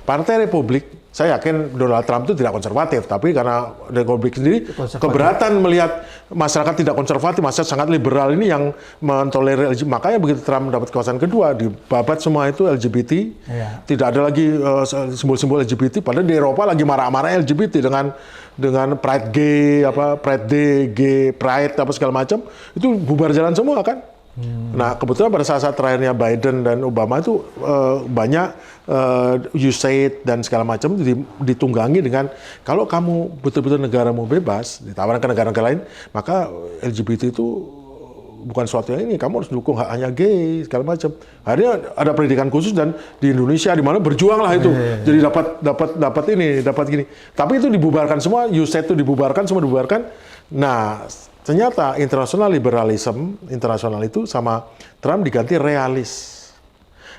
Partai Republik, saya yakin Donald Trump itu tidak konservatif, tapi karena Republik sendiri keberatan melihat masyarakat tidak konservatif, masyarakat sangat liberal ini yang mentolerir LGBT. Makanya begitu Trump mendapat kekuasaan kedua, dibabat semua itu LGBT, tidak ada lagi simbol-simbol LGBT. Padahal di Eropa lagi marah-marah LGBT dengan Pride gay, Pride Day, gay Pride apa segala macam, itu bubar jalan semua kan. Nah, kebetulan pada saat terakhirnya Biden dan Obama itu banyak USAID dan segala macam ditunggangi dengan kalau kamu betul-betul negaramu bebas, ditawarkan ke negara-negara lain, maka LGBT itu bukan sesuatu yang ini, kamu harus dukung hak hanya gay segala macam. Akhirnya ada pendidikan khusus dan di Indonesia di mana berjuanglah itu, jadi dapat gini. Tapi itu dibubarkan semua, USAID itu dibubarkan, semua dibubarkan. Nah, ternyata internasional liberalisme internasional itu sama Trump diganti realis.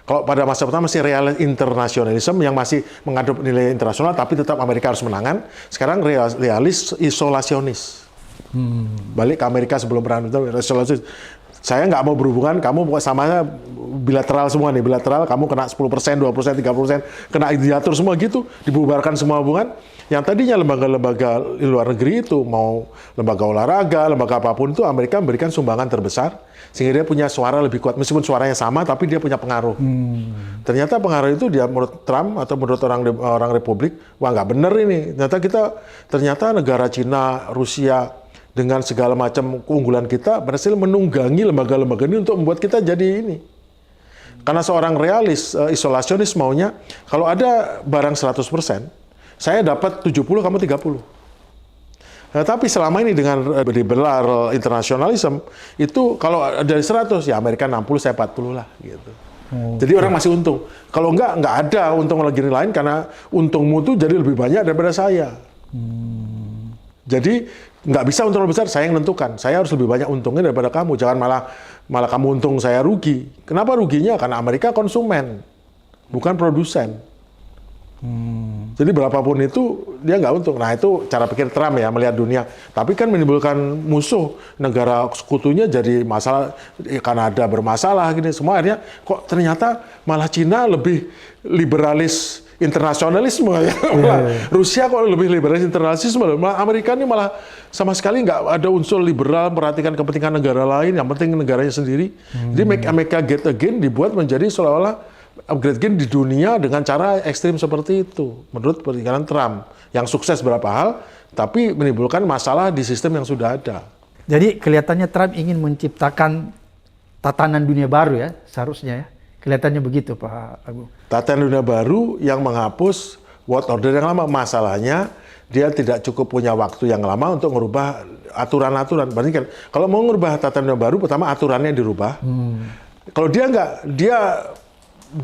Kalau pada masa pertama masih realis internasionalisme yang masih mengadop nilai internasional, tapi tetap Amerika harus menangan. Sekarang realis isolasionis. Balik ke Amerika sebelum perang itu isolasionis. Saya nggak mau berhubungan, kamu samanya bilateral semua nih, bilateral, kamu kena 10%, 2%, 3%, kena diatur semua gitu, dibubarkan semua hubungan. Yang tadinya lembaga-lembaga di luar negeri itu, mau lembaga olahraga, lembaga apapun itu, Amerika memberikan sumbangan terbesar, sehingga dia punya suara lebih kuat. Meskipun suaranya sama, tapi dia punya pengaruh. Ternyata pengaruh itu dia menurut Trump atau menurut orang Republik, wah nggak bener ini. Ternyata negara Cina, Rusia, dengan segala macam keunggulan kita, berhasil menunggangi lembaga-lembaga ini untuk membuat kita jadi ini. Karena seorang realis, isolasionis maunya, kalau ada barang 100%, saya dapat 70, kamu 30. Nah, tapi selama ini dengan liberal internasionalisme, itu kalau dari 100, ya Amerika 60, saya 40 lah. Gitu. Jadi orang masih untung. Kalau nggak ada untung lagi lain, karena untungmu itu jadi lebih banyak daripada saya. Jadi nggak bisa untung lebih besar, saya yang menentukan. Saya harus lebih banyak untungnya daripada kamu. Jangan malah kamu untung, saya rugi. Kenapa ruginya? Karena Amerika konsumen, bukan produsen. Jadi berapapun itu dia nggak untung. Nah itu cara pikir Trump ya melihat dunia. Tapi kan menimbulkan musuh, negara sekutunya jadi masalah. Kanada bermasalah gini semua, akhirnya kok ternyata malah Cina lebih liberalis internasionalisme ya. Rusia kok lebih liberalis internasionalisme. Malah Amerika ini malah sama sekali nggak ada unsur liberal, perhatikan kepentingan negara lain, yang penting negaranya sendiri. Jadi Make America Great Again dibuat menjadi seolah-olah upgrade again di dunia dengan cara ekstrim seperti itu, menurut pikiran Trump, yang sukses beberapa hal, tapi menimbulkan masalah di sistem yang sudah ada. Jadi kelihatannya Trump ingin menciptakan tatanan dunia baru ya, seharusnya ya. Kelihatannya begitu Pak Agung. Tatanan dunia baru yang menghapus world order yang lama. Masalahnya dia tidak cukup punya waktu yang lama untuk merubah aturan-aturan. Bandingkan, kalau mau merubah tatanan dunia baru, pertama aturannya dirubah. Kalau dia nggak,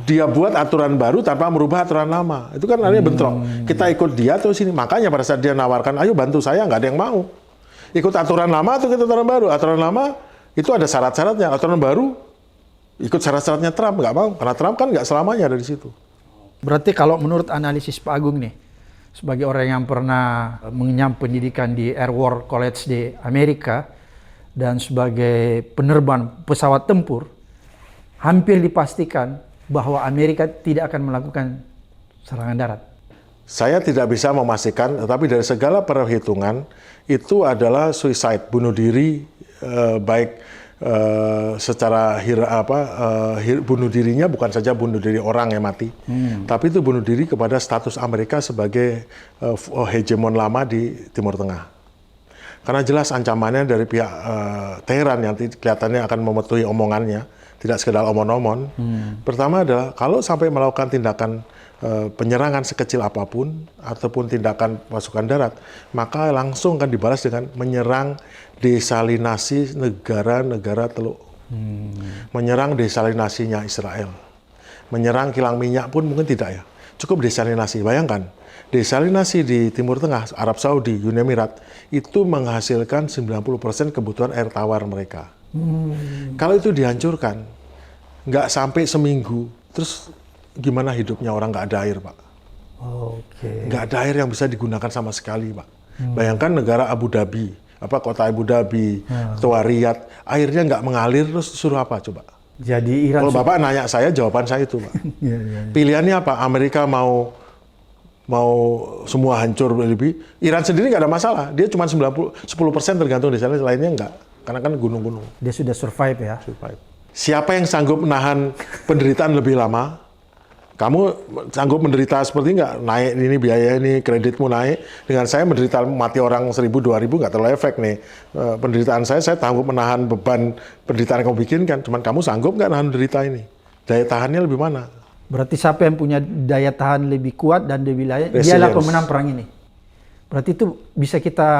dia buat aturan baru tanpa merubah aturan lama. Itu kan artinya bentrok. Kita ikut dia terus ini. Makanya pada saat dia nawarkan, ayo bantu saya, nggak ada yang mau. Ikut aturan lama atau ikut aturan baru? Aturan lama itu ada syarat-syaratnya. Aturan baru ikut syarat-syaratnya Trump, nggak mau. Karena Trump kan nggak selamanya ada di situ. Berarti kalau menurut analisis Pak Agung nih, sebagai orang yang pernah mengenyam pendidikan di Air War College di Amerika, dan sebagai penerbang pesawat tempur, hampir dipastikan bahwa Amerika tidak akan melakukan serangan darat. Saya tidak bisa memastikan, tetapi dari segala perhitungan itu adalah suicide, bunuh diri, baik secara bunuh dirinya bukan saja bunuh diri orang yang mati, tapi itu bunuh diri kepada status Amerika sebagai hegemon lama di Timur Tengah. Karena jelas ancamannya dari pihak Teheran yang kelihatannya akan memetuhi omongannya, tidak sekedar omon-omon. Pertama adalah kalau sampai melakukan tindakan penyerangan sekecil apapun ataupun tindakan pasukan darat, maka langsung akan dibalas dengan menyerang desalinasi negara-negara Teluk, menyerang desalinasinya Israel, menyerang kilang minyak pun mungkin tidak ya, cukup desalinasi. Bayangkan, desalinasi di Timur Tengah, Arab Saudi, Uni Emirat itu menghasilkan 90% kebutuhan air tawar mereka. Kalau itu dihancurkan, nggak sampai seminggu, terus gimana hidupnya orang nggak ada air, Pak? Oke. Nggak ada air yang bisa digunakan sama sekali, Pak. Bayangkan negara Abu Dhabi, kota Abu Dhabi, atau Riyadh, airnya nggak mengalir, terus suruh apa coba? Jadi Iran Kalau Bapak nanya saya, jawaban saya itu, Pak. Iya, iya. Pilihannya apa? Amerika mau semua hancur lebih. Iran sendiri nggak ada masalah. Dia cuma 10% tergantung di sana, lainnya nggak. Karena kan gunung-gunung. Dia sudah survive ya. Siapa yang sanggup menahan penderitaan lebih lama? Kamu sanggup menderita seperti nggak? Naik ini biaya ini, kreditmu naik. Dengan saya menderita mati orang 1.000, 2.000 nggak terlalu efek nih. Penderitaan saya sanggup menahan beban penderitaan yang kamu bikin kan. Cuman kamu sanggup nggak nahan derita ini? Daya tahannya lebih mana? Berarti siapa yang punya daya tahan lebih kuat dan lebih layak, Resilience. dialah pemenang perang ini. Berarti itu bisa kita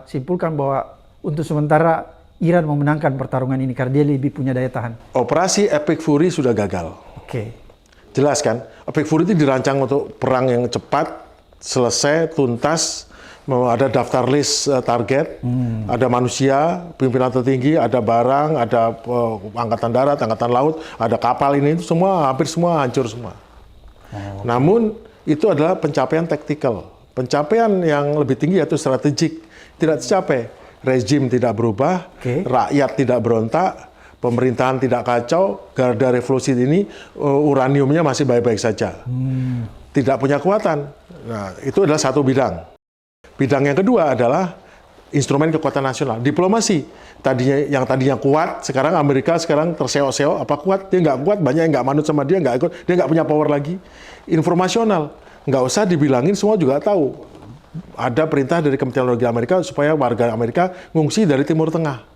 simpulkan bahwa untuk sementara Iran memenangkan pertarungan ini karena dia lebih punya daya tahan. Operasi Epic Fury sudah gagal. Oke. Jelas kan? Epic Fury itu dirancang untuk perang yang cepat, selesai, tuntas, ada daftar list target, ada manusia, pimpinan tertinggi, ada barang, ada angkatan darat, angkatan laut, ada kapal ini, itu semua, hampir semua hancur semua. Namun, itu adalah pencapaian taktikal. Pencapaian yang lebih tinggi yaitu strategik. Tidak tercapai. Rezim tidak berubah, rakyat tidak berontak, pemerintahan tidak kacau, garda revolusi ini uraniumnya masih baik-baik saja. Tidak punya kekuatan. Nah, itu adalah satu bidang. Bidang yang kedua adalah instrumen kekuatan nasional, diplomasi. Yang tadinya kuat, sekarang Amerika sekarang terseok-seok, apa kuat? Dia nggak kuat, banyak yang nggak manut sama dia, nggak ikut, dia nggak punya power lagi. Informasional, nggak usah dibilangin, semua juga tahu. Ada perintah dari Kementerian Luar Negeri Amerika supaya warga Amerika ngungsi dari Timur Tengah.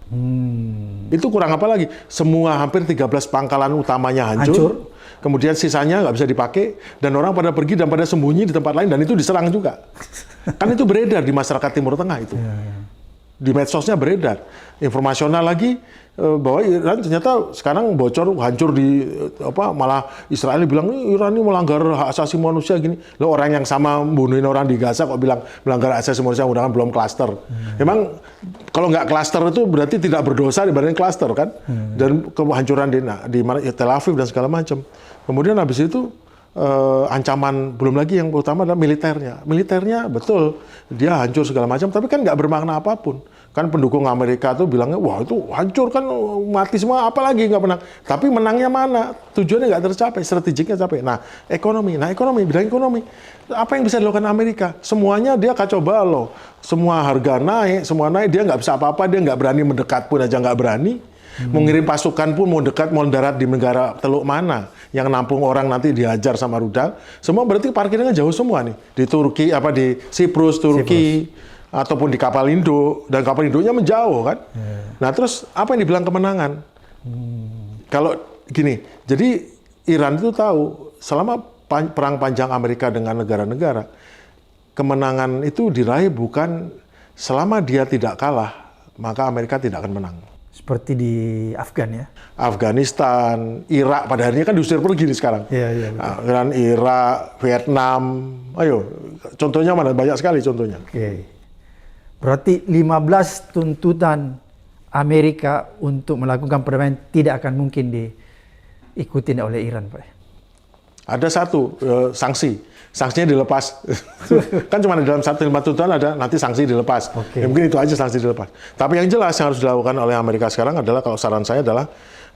Itu kurang apa lagi? Semua hampir 13 pangkalan utamanya hancur. Kemudian sisanya nggak bisa dipakai, dan orang pada pergi dan pada sembunyi di tempat lain, dan itu diserang juga. Kan itu beredar di masyarakat Timur Tengah itu. Di medsosnya beredar. Informasional lagi, bahwa Iran ternyata sekarang bocor, hancur malah Israel bilang, Iran ini melanggar hak asasi manusia gini. Loh, orang yang sama bunuhin orang di Gaza kok bilang melanggar hak asasi manusia, mudah-mudahan belum klaster. Memang kalau nggak klaster itu berarti tidak berdosa dibanding klaster kan? Dan kehancuran di Tel Aviv dan segala macam. Kemudian habis itu ancaman, belum lagi yang utama adalah militernya. Militernya betul, dia hancur segala macam, tapi kan nggak bermakna apapun. Kan pendukung Amerika tuh bilangnya, wah itu hancur kan, mati semua, apalagi nggak menang. Tapi menangnya mana? Tujuannya nggak tercapai, strategiknya capek. Nah, ekonomi, bidang ekonomi. Apa yang bisa dilakukan Amerika? Semuanya dia kacau balau. Semua harga naik, semua naik, dia nggak bisa apa-apa, dia nggak berani mendekat pun aja nggak berani. Mau ngirim pasukan pun, mau dekat, mau darat di negara teluk mana yang nampung orang nanti dihajar sama rudal. Semua berarti parkirnya jauh semua nih. Di Turki, di Siprus, Turki, ataupun di kapal induk, dan kapal induknya menjauh kan. Nah terus apa yang dibilang kemenangan? Kalau gini, jadi Iran itu tahu selama perang panjang Amerika dengan negara-negara, kemenangan itu diraih bukan selama dia tidak kalah, maka Amerika tidak akan menang. Seperti di Afgan ya? Afghanistan, Irak, pada akhirnya kan diusir pergi nih sekarang. Iya. Iran, Irak, Vietnam, ayo, contohnya mana? Banyak sekali contohnya. Oke. Berarti 15 tuntutan Amerika untuk melakukan perdamaian tidak akan mungkin diikuti oleh Iran, Pak. Ada satu, sanksi. Sanksinya dilepas. Kan cuma dalam 1 5 tuntutan ada nanti sanksi dilepas. Ya, mungkin itu aja sanksi dilepas. Tapi yang jelas yang harus dilakukan oleh Amerika sekarang adalah, kalau saran saya adalah,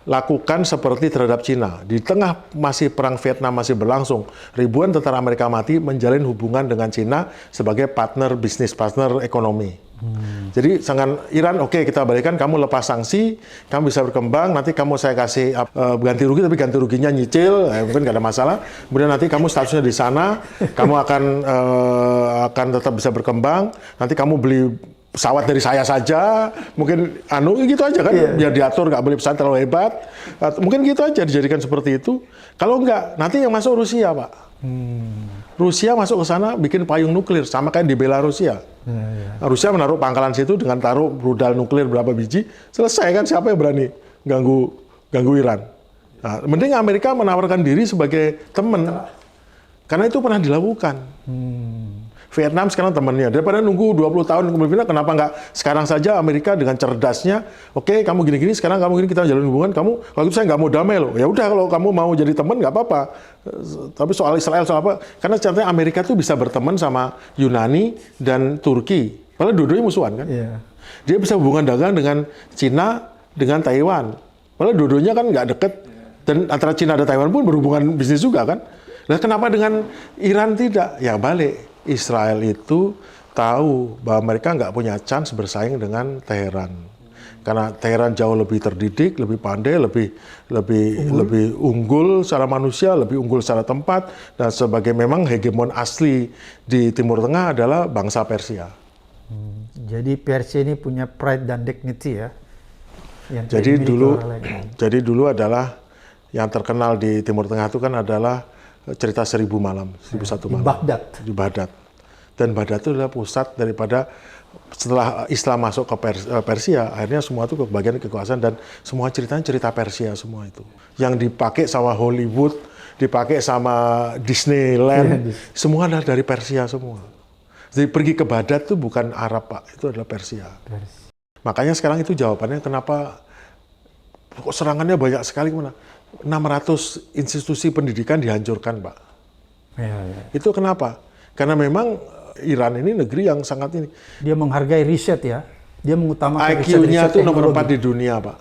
lakukan seperti terhadap Cina. Di tengah masih perang Vietnam masih berlangsung, ribuan tentara Amerika mati menjalin hubungan dengan Cina sebagai partner bisnis, partner ekonomi. Jadi sangat Iran, oke, kita balikan, kamu lepas sanksi, kamu bisa berkembang, nanti saya kasih ganti rugi, tapi ganti ruginya nyicil, mungkin nggak ada masalah. Kemudian nanti kamu statusnya di sana, kamu akan tetap bisa berkembang. Nanti kamu beli pesawat dari saya saja, mungkin gitu aja kan, biar diatur, nggak beli pesawat terlalu hebat. Mungkin gitu aja dijadikan seperti itu. Kalau nggak, nanti yang masuk Rusia, Pak. Rusia masuk ke sana bikin payung nuklir, sama kayak di Belarusia. Rusia menaruh pangkalan situ dengan taruh rudal nuklir berapa biji, selesai kan, siapa yang berani ganggu Iran. Nah, mending Amerika menawarkan diri sebagai teman, karena itu pernah dilakukan. Vietnam sekarang temannya. Daripada nunggu 20 tahun kemudian, kenapa nggak sekarang saja Amerika dengan cerdasnya, oke, kamu gini-gini, sekarang kamu gini, kita jalin hubungan, kamu, kalau itu saya nggak mau damai loh. Ya udah, kalau kamu mau jadi teman nggak apa-apa. Tapi soal Israel, soal apa, karena contohnya Amerika tuh bisa berteman sama Yunani dan Turki. Padahal dua-duanya musuhan kan. Iya. Dia bisa hubungan dagang dengan Cina, dengan Taiwan. Padahal dua-duanya kan nggak deket. Dan antara Cina dan Taiwan pun berhubungan bisnis juga kan. Nah, kenapa dengan Iran tidak? Ya balik. Israel itu tahu bahwa mereka nggak punya chance bersaing dengan Teheran. Karena Teheran jauh lebih terdidik, lebih pandai, lebih unggul secara manusia, lebih unggul secara tempat, dan sebagai memang hegemon asli di Timur Tengah adalah bangsa Persia. Jadi Persia ini punya pride dan dignity ya. Yang Jadi dulu adalah yang terkenal di Timur Tengah itu kan adalah cerita 1000 malam, 1001 malam. Di Baghdad. Dan Baghdad itu adalah pusat daripada setelah Islam masuk ke Persia, akhirnya semua itu kebagian kekuasaan dan semua ceritanya cerita Persia semua itu. Yang dipakai sama Hollywood, dipakai sama Disneyland, semua adalah dari Persia semua. Jadi pergi ke Baghdad itu bukan Arab, Pak, itu adalah Persia. Makanya sekarang itu jawabannya kenapa kok serangannya banyak sekali mana? 600 institusi pendidikan dihancurkan, Pak. Ya. Itu kenapa? Karena memang Iran ini negeri yang sangat ini. Dia menghargai riset ya. Dia mengutamakan IQ-nya riset itu nomor 4 di dunia, Pak.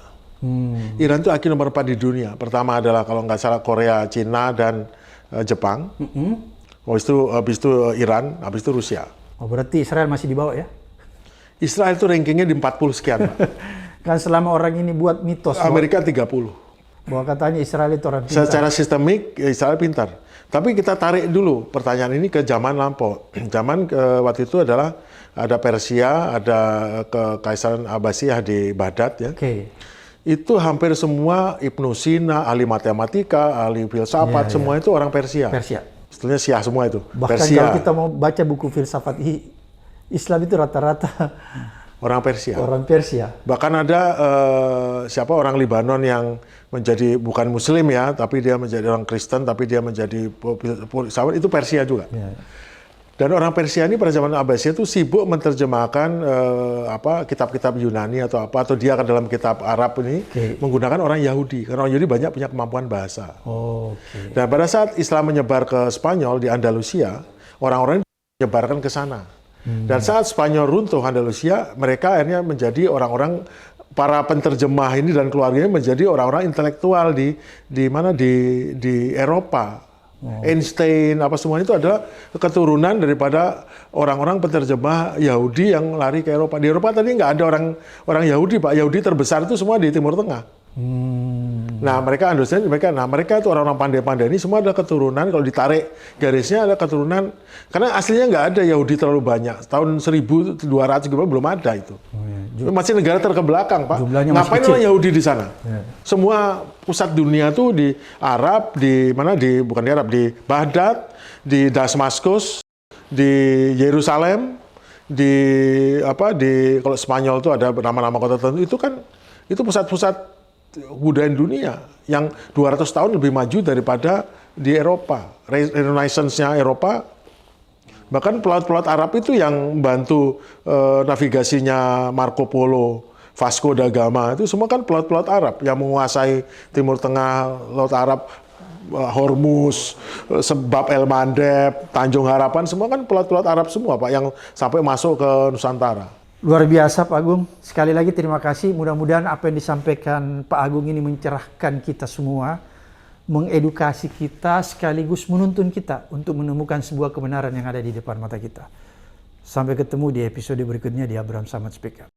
Iran itu IQ nomor 4 di dunia. Pertama adalah kalau nggak salah Korea, Cina, dan Jepang. Habis itu Iran, habis itu Rusia. Oh, berarti Israel masih di bawah ya? Israel itu rankingnya di 40 sekian, Pak. Kan selama orang ini buat mitos. Amerika 30. Bahwa katanya Israel itu orang pintar. Secara sistemik, Israel pintar. Tapi kita tarik dulu pertanyaan ini ke zaman lampau. Zaman waktu itu adalah ada Persia, ada Kekaisaran Abbasiyah di Baghdad ya. Itu hampir semua Ibnu Sina, ahli matematika, ahli filsafat, semua itu orang Persia. Sebetulnya Syiah semua itu. Bahkan Persia. kalau kita mau baca buku filsafat Islam itu rata-rata orang Persia. Orang Persia. Bahkan ada orang Libanon yang menjadi bukan Muslim ya, tapi dia menjadi orang Kristen, tapi dia menjadi filsafat, itu Persia juga. Dan orang Persia ini pada zaman Abbasiyah itu sibuk menerjemahkan kitab-kitab Yunani atau dia kan dalam kitab Arab ini menggunakan orang Yahudi. Karena orang Yahudi banyak punya kemampuan bahasa. Dan pada saat Islam menyebar ke Spanyol di Andalusia, orang-orang ini menyebarkan ke sana. Dan saat Spanyol runtuh Andalusia, mereka akhirnya menjadi orang-orang para penterjemah ini dan keluarganya menjadi orang-orang intelektual di Eropa. Einstein apa semua itu adalah keturunan daripada orang-orang penterjemah Yahudi yang lari ke Eropa. Di Eropa tadi nggak ada orang Yahudi, Pak. Yahudi terbesar itu semua di Timur Tengah. Nah, mereka itu orang-orang pandai-pandai ini semua ada keturunan, kalau ditarik garisnya ada keturunan, karena aslinya nggak ada Yahudi terlalu banyak. Tahun 1200 belum ada itu. Masih negara terkebelakang, Pak. Ngapain orang Yahudi di sana? Semua pusat dunia tuh di Arab, di Baghdad, di Damaskus, di Yerusalem, kalau Spanyol itu ada nama-nama kota tertentu, itu pusat-pusat kebudayaan dunia yang 200 tahun lebih maju daripada di Eropa. Renaissance-nya Eropa, bahkan pelaut-pelaut Arab itu yang membantu navigasinya Marco Polo, Vasco da Gama, itu semua kan pelaut-pelaut Arab yang menguasai Timur Tengah, Laut Arab, Hormuz, Bab el Mandeb, Tanjung Harapan, semua kan pelaut-pelaut Arab semua, Pak, yang sampai masuk ke Nusantara. Luar biasa Pak Agung. Sekali lagi terima kasih. Mudah-mudahan apa yang disampaikan Pak Agung ini mencerahkan kita semua, mengedukasi kita sekaligus menuntun kita untuk menemukan sebuah kebenaran yang ada di depan mata kita. Sampai ketemu di episode berikutnya di Abraham Samad Speak Up.